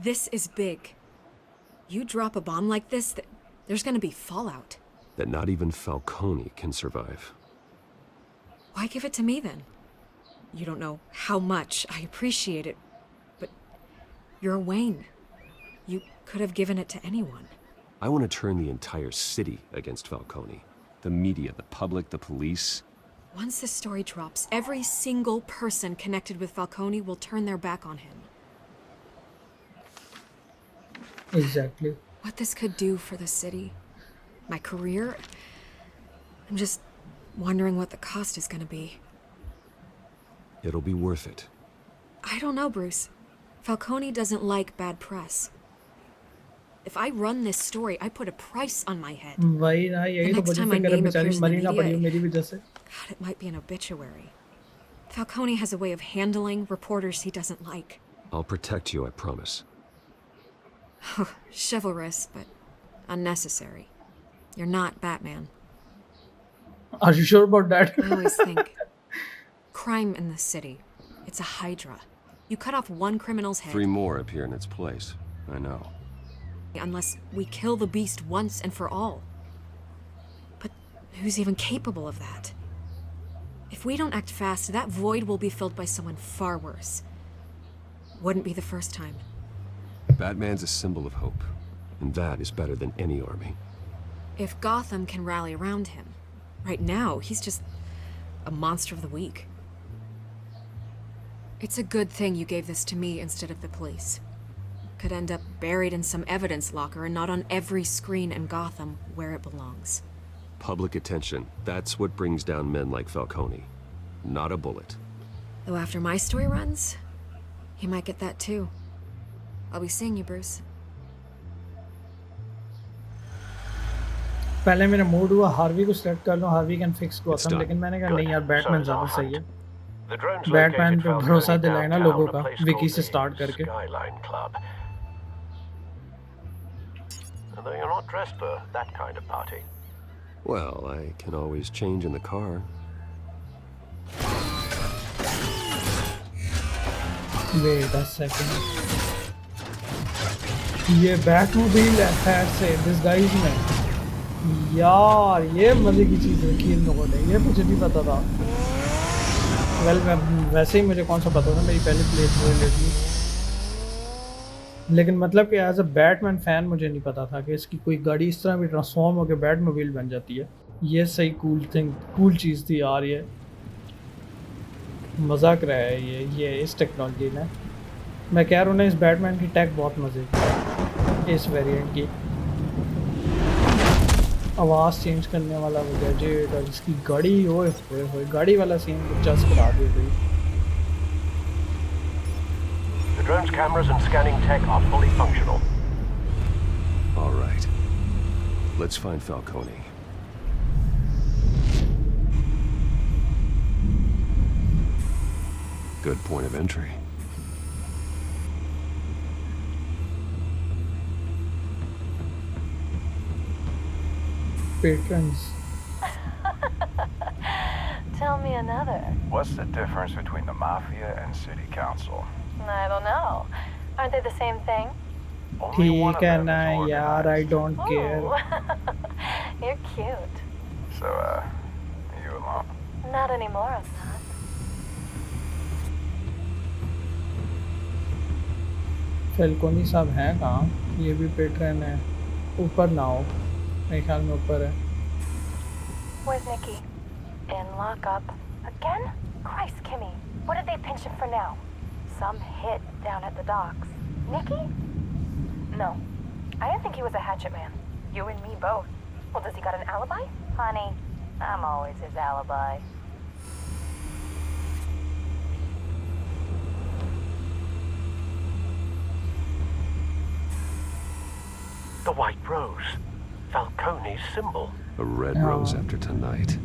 This is big. You drop a bomb like this, there's gonna be fallout. That not even Falcone can survive. Why give it to me then? You don't know how much I appreciate it, but you're Wayne. You could have given it to anyone. I want to turn the entire city against Falcone. The media, the public, the police. Once this story drops, every single person connected with Falcone will turn their back on him. Exactly. What this could do for the city, my career, I'm just wondering what the cost is gonna be. It'll be worth it. I don't know, Bruce. Falcone doesn't like bad press. If I run this story, I put a price on my head. वही ना, यही तो मुझे फिक्र है बेचारी मरी ना पड़ी मेरी वजह से. God, it might be an obituary. Falcone has a way of handling reporters he doesn't like. I'll protect you, I promise. Chivalrous, but unnecessary. You're not Batman. Are you sure about that? I always think crime in the city. It's a hydra. You cut off one criminal's head. 3 more appear in its place. I know. Unless we kill the beast once and for all. But who's even capable of that? If we don't act fast, that void will be filled by someone far worse. Wouldn't be the first time. Batman's a symbol of hope, and that is better than any army. If Gotham can rally around him, right now he's just a monster of the week. It's a good thing you gave this to me instead of the police. Could end up buried in some evidence locker and not on every screen in Gotham where it belongs. Public attention, that's what brings down men like Falcone. Not a bullet. Though after my story runs, he might get that too. I'll be seeing you, Bruce. पहले मेरा mood हुआ Harvey को select कर लो, Harvey can fix Gotham, लेकिन मैंने कहा नहीं यार बैटमैन ज़्यादा सही है. बैटमैन पे भरोसा दिलाए ना लोगों का, विकी से स्टार्ट करके. Although you're not dressed for that kind of party. Well, I can always change in the car. Wait a second. ये बैटमोबाइल है से डिस्गाइज में। यार ये मजे की चीज़ रखी है इन लोगों ने, ये मुझे नहीं पता था। वेल मैं वैसे ही मुझे कौन सा पता था, मेरी पहली प्ले थ्रू लेती। लेकिन मतलब कि एज अ बैटमैन फ़ैन मुझे नहीं पता था कि इसकी कोई गाड़ी इस तरह भी ट्रांसफॉर्म होकर बैटमोबाइल बन जाती है। ये सही कूल चीज़ थी यार ये। मजाक रहा है ये इस टेक्नोलॉजी ने। मैं कह रहा हूँ ना इस बैटमैन की टैग बहुत मज़े की है, इस वेरिएंट की। आवाज़ चेंज करने वाला वो गैजेट और इसकी गाड़ी, ओए होए होए, गाड़ी वाला सीन कुछ जस्ट करा दिया भाई। The drone's cameras and scanning tech are fully functional. All right. Let's find Falcone. Good point of entry. Patrons. Tell me another. What's the difference between the Mafia and City Council? I don't know. Aren't they the same thing? ठीक है ना यार, I don't care. You're cute. So, you alone? Not anymore, I'm not. फेल्कोनी साहब हैं कहाँ? ये भी patron है। ऊपर ना हो, मेरे ख्याल में ऊपर है। Where's Nikki? In lockup. Again? Christ, Kimmy. What did they pinch him for now? Some hit down at the docks. Nikki? No. I didn't think he was a hatchet man. You and me both. Well, does he got an alibi? Honey, I'm always his alibi. The white rose. Falcone's symbol. A red rose after tonight.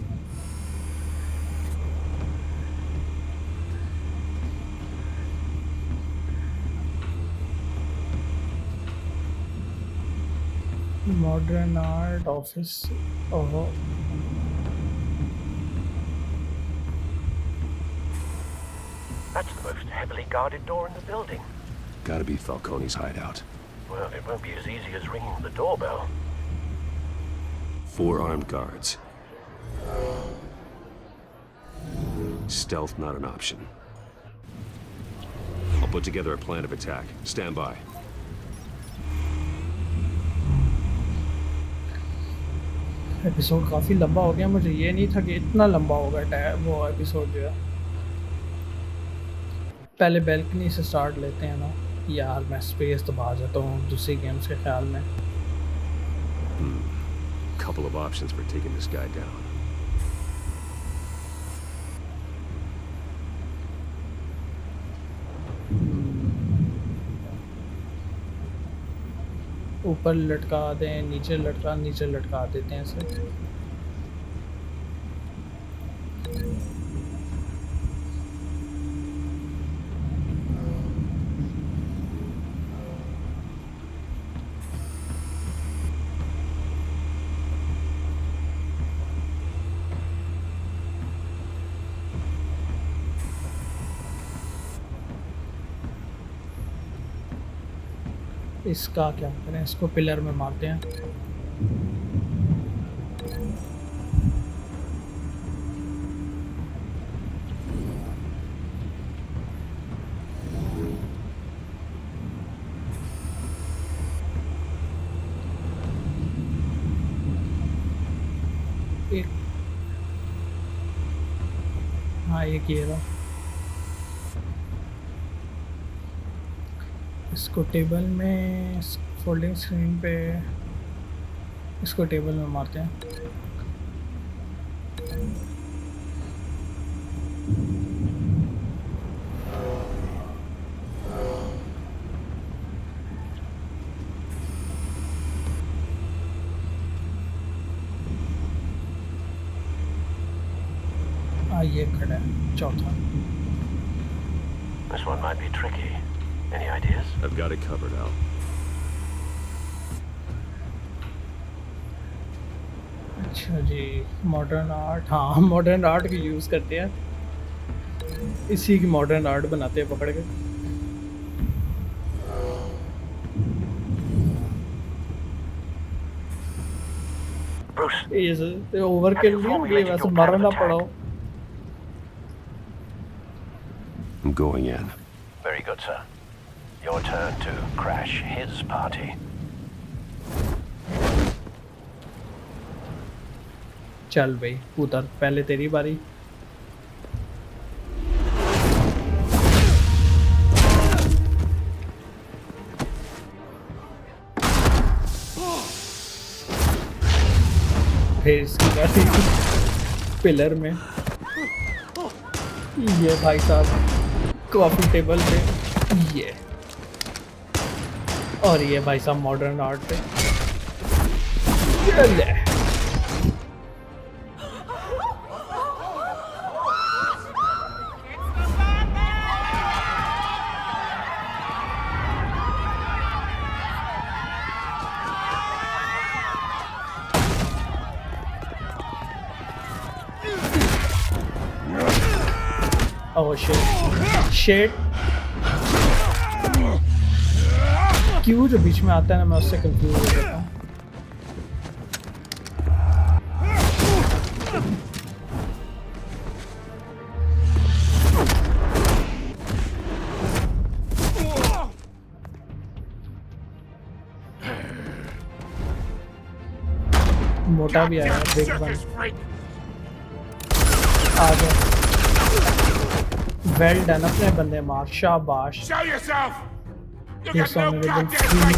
Modern art office. Oh. That's the most heavily guarded door in the building. Gotta be Falcone's hideout. Well, it won't be as easy as ringing the doorbell. 4 armed guards. Stealth not an option. I'll put together a plan of attack. Stand by. Episode काफ़ी लंबा हो गया, मुझे ये नहीं था कि इतना लंबा होगा वो एपिसोड जो है। पहले बैल्कनी से स्टार्ट लेते हैं ना यार, मैं स्पेस दबा जाता हूँ दूसरी गेम्स के ख्याल में। Couple of options for taking this guy down. ऊपर लटका दें, नीचे लटका देते हैं इसे। इसका क्या करें, इसको पिलर में मारते हैं। एक हाँ एक ये रहा। इसको टेबल में, फोल्डिंग स्क्रीन पे इसको टेबल में मारते हैं। ये खड़ा है चौथा। This one might be tricky. Any ideas? I've got it covered, Al. अच्छा जी, मॉडर्न आर्ट, हाँ मॉडर्न आर्ट की यूज़ करते हैं, इसी की मॉडर्न आर्ट बनाते हैं पकड़ के। ये ओवरकिल नहीं हो गई, वैसे मरना पड़ा। I'm going in. Very good, sir. Your turn to crash his party. चल भाई उतर, पहले तेरी बारी। फिर इसकी बारी पिलर में। ये भाई साहब कॉफी टेबल पे, ये और ये भाई साहब मॉडर्न आर्ट पे। ये ले। Oh shit, shit। क्यों जो बीच में आता है ना, मैं उससे कंफ्यूज हो जाता हूँ। मोटा भी आया, बिग वन आ गया। वेल डन, अपने बंदे मार, शाबाश। He's honorable free।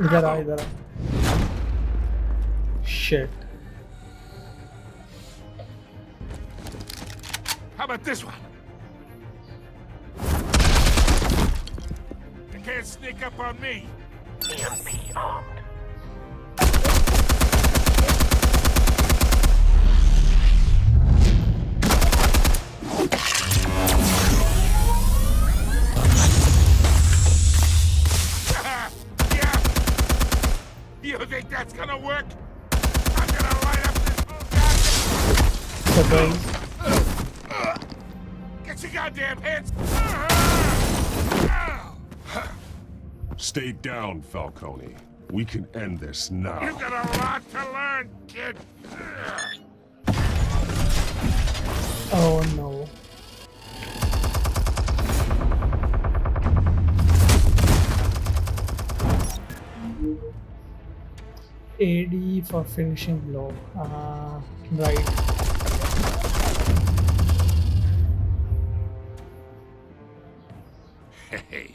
इधर आ, इधर आ। Shit। How about this one? They can't sneak up on me. EMP armed. Yeah. You think that's gonna work? I'm gonna light up this whole goddamn... Surprise। Get your goddamn hands! Stay down, Falcone. We can end this now. You got a lot to learn, kid. Oh no। AD for finishing blow। Right। Hey.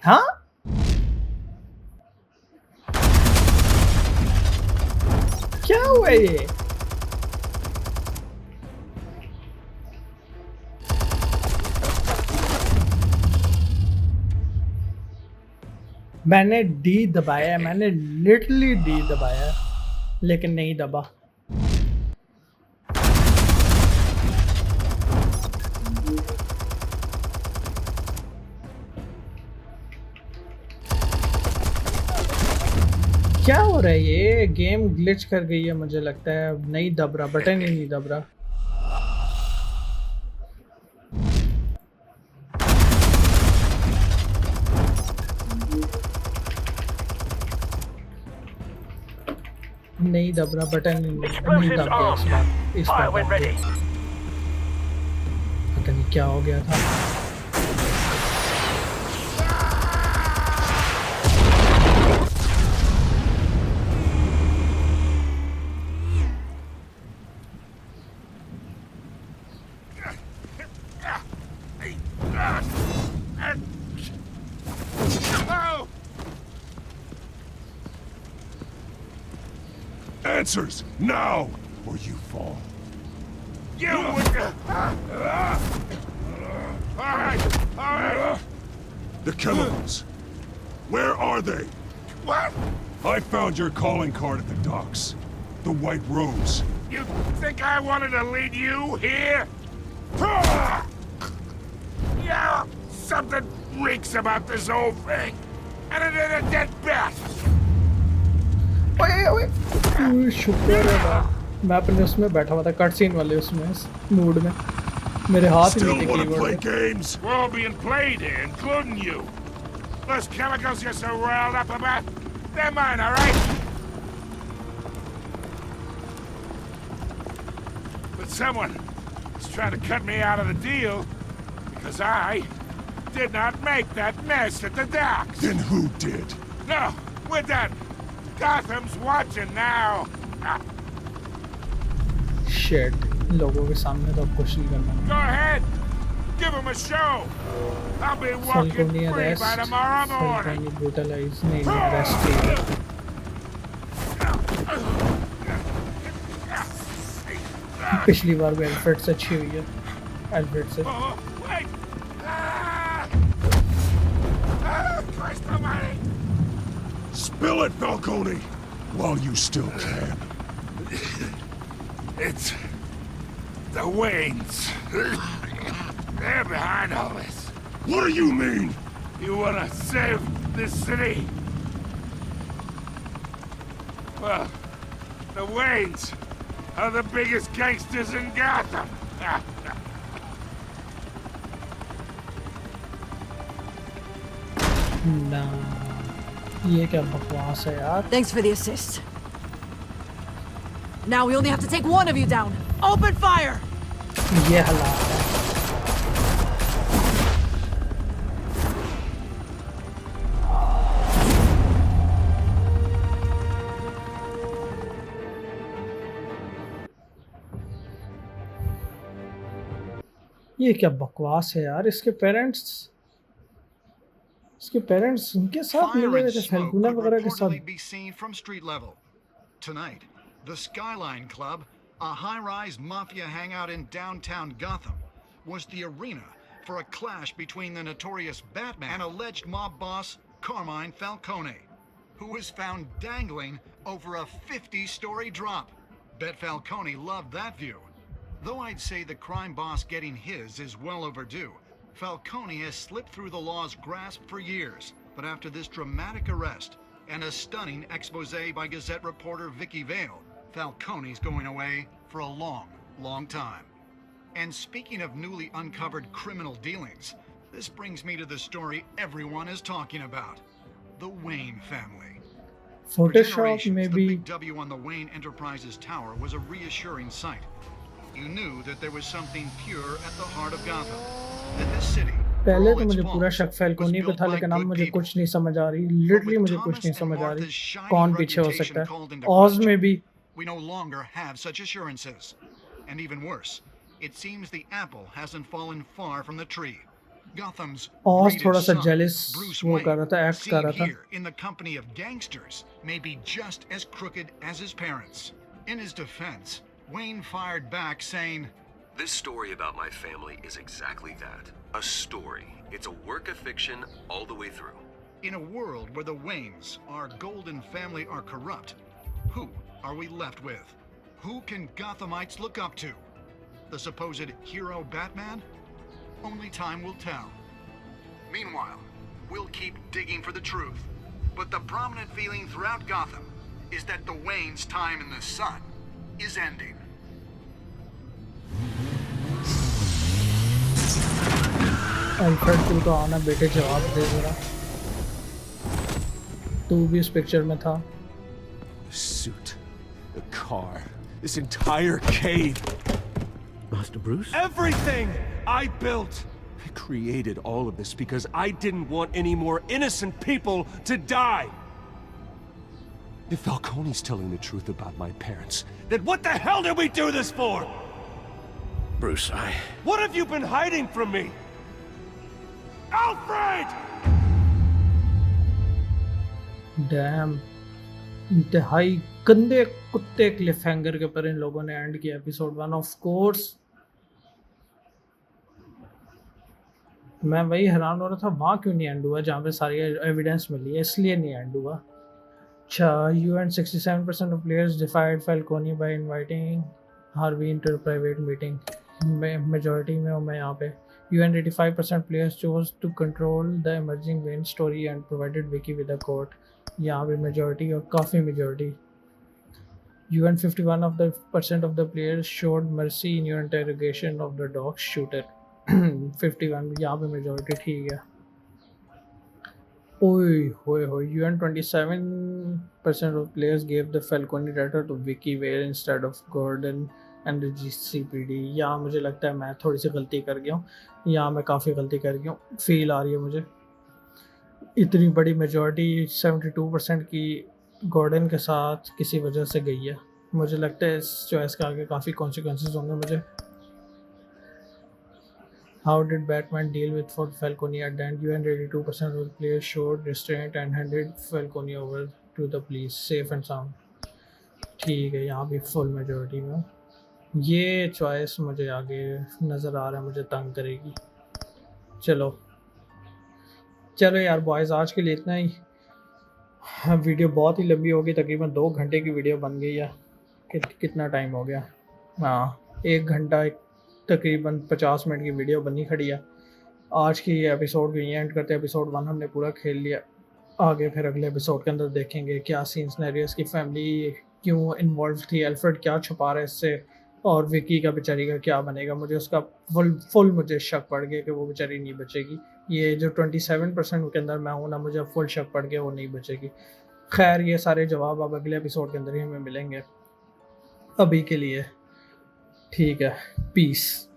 हाँ? क्या हुआ ये? मैंने D दबाया, मैंने literally D दबाया, लेकिन नहीं दबा। क्या हो रहा है? ये गेम ग्लिच कर गई है, मुझे लगता है। नहीं दब रहा, बटन ही नहीं दब रहा। नहीं दब रहा, बटन नहीं दब गया इस बार। पता नहीं क्या हो गया था। Answers now, or you fall. You would... All right. The chemicals. Where are they? What? I found your calling card at the docks. The White Rose. You think I wanted to lead you here? Yeah, something reeks about this whole thing. And another dead bat! ओए शुक्र है बाप, मैं अपने उसमें बैठा हुआ था कट सीन वाले उसमें मूड में, मेरे हाथ ही नहीं थे कीबोर्ड पे। We're all being played here, including you. Those chemicals you're so riled up about, they're mine, all right? But someone is trying to cut me out of the deal because I did not make that mess at the docks. Then who did? No, we're done. Gotham's watching now. Shit, लोगों के सामने तो अब कुछ नहीं करना। Go ahead. Give him a show. I'll be walking Falcone free arrest, by tomorrow morning. Falcone brutalize, नहीं arrest किया। पिछली बार भी अल्फ्रेड से अच्छी हुई है, अल्फ्रेड से। Christ almighty. Spill it, Falcone, while you still can. It's the Waynes. They're behind all this. What do you mean? You wanna save this city? Well, the Waynes are the biggest gangsters in Gotham. ना, ये क्या बकवास है यार। Thanks for the assist. Now we only have to take one of you down. Open fire! ये हालात है। ये क्या बकवास है यार। इसके पेरेंट्स उनके साथ मिले हुए थे, फैल्कोने वगैरह के साथ। be seen from street level. Tonight, the Skyline Club, a high-rise mafia hangout in downtown Gotham, was the arena for a clash between the notorious Batman and alleged mob boss Carmine Falcone, who was found dangling over a 50-story drop. Bet Falcone loved that view. Though I'd say the crime boss getting his is well overdue, Falcone has slipped through the law's grasp for years. But after this dramatic arrest and a stunning expose by Gazette reporter Vicky Vale, Falcone's going away for a long, long time. And speaking of newly uncovered criminal dealings, this brings me to the story everyone is talking about: the Wayne family. Photoshop में the भी big W on the Wayne Enterprises tower was a reassuring sight. You knew that there was something pure at the heart of Gotham. That this city, पहले तो मुझे पूरा शक फैल्कोनी पे था, लेकिन अब मुझे कुछ नहीं समझ आ रही। लिटरली मुझे कुछ नहीं समझ आ रही कौन पीछे हो सकता है। ऑज में भी we no longer have such assurances. And even worse, it seems the apple hasn't fallen far from the tree. Gotham's ऑज थोड़ा सा son, जेलिस Bruce वो Wayne, कर रहा था, एक्ट कर seen रहा था। here in the company of gangsters, may be just as crooked as his parents. In his defense, Wayne fired back saying, This story about my family is exactly that. A story. It's a work of fiction all the way through. in a world where the Waynes, our golden family, are corrupt, who are we left with? Who can Gothamites look up to? The supposed hero Batman? Only time will tell. Meanwhile, we'll keep digging for the truth. But the prominent feeling throughout Gotham is that the Waynes' time in the sun is ending. Alfred तू तो आना बेटे, जवाब दे जरा। तू भी इस picture में था। The suit, the car, this entire cave. Master Bruce? Everything I built. I created all of this because I didn't want any more innocent people to die. If Falcone's telling the truth about my parents, then what the hell did we do this for? Bruce, What have you been hiding from me? Alfred! Dam, इंतहाई गंदे कुत्ते क्लिफहैंगर के ऊपर इन लोगों ने and किया episode 1। Of course मैं वही हैरान हो रहा था, वहाँ क्यों नहीं एंड हुआ जहाँ पे सारी एविडेंस मिली है, इसलिए नहीं एंड हुआ। अच्छा, you and 67% of players defied Falcone by inviting Harvey into a private meeting। मैं मेजॉरिटी में हूँ मैं यहाँ पे। UN 85% players chose to control the emerging Wayne story and provided Vicky with a court. यहाँ पे majority और काफ़ी majority. UN 51 of the percent of the players showed mercy in your interrogation of the dog shooter. 51 यहाँ पे majority ठीक है. Oi, hoi, hoi. UN 27% of players gave the Falcone data to Vicky Ware instead of Gordon and the GCPD. यहाँ मुझे लगता है मैं थोड़ी सी गलती कर गया हूँ. यहाँ मैं काफ़ी गलती कर गया हूँ. फील आ रही है मुझे. इतनी बड़ी मेजॉरिटी 72% की गॉर्डन के साथ किसी वजह से गई है. मुझे लगता है इस चॉइस का आगे काफ़ी कॉन्सिक्वेंसेस होंगे मुझे. How did Batman deal with Falcone at the end? UN 82% of the players showed restraint and handed Falcone over to the police, safe and sound. ठीक है, यहाँ भी फुल मेजॉरिटी में. ये चॉइस मुझे आगे नज़र आ रहा है, मुझे तंग करेगी. चलो यार बॉयज़, आज के लिए इतना ही. वीडियो बहुत ही लंबी होगी, तकरीबन 2 घंटे की वीडियो बन गई है. कितना टाइम हो गया? हाँ, 1 घंटा तकरीबन 50 मिनट की वीडियो बनी खड़ी है. आज की एपिसोड को एंड करते हैं. एपिसोड 1 हमने पूरा खेल लिया. आगे फिर अगले एपिसोड के अंदर देखेंगे क्या सीन सिनेरियोस की फैमिली क्यों इन्वॉल्व थी, एल्फ्रेड क्या छुपा रहा है इससे, और विकी का बेचारी का क्या बनेगा. मुझे उसका फुल मुझे शक पड़ गया कि वो बेचारी नहीं बचेगी. ये जो 27% के अंदर मैं हूँ ना, मुझे फुल शक पड़ गया वो नहीं बचेगी. खैर, ये सारे जवाब अब अगले एपिसोड के अंदर ही हमें मिलेंगे. अभी के लिए ठीक है, पीस.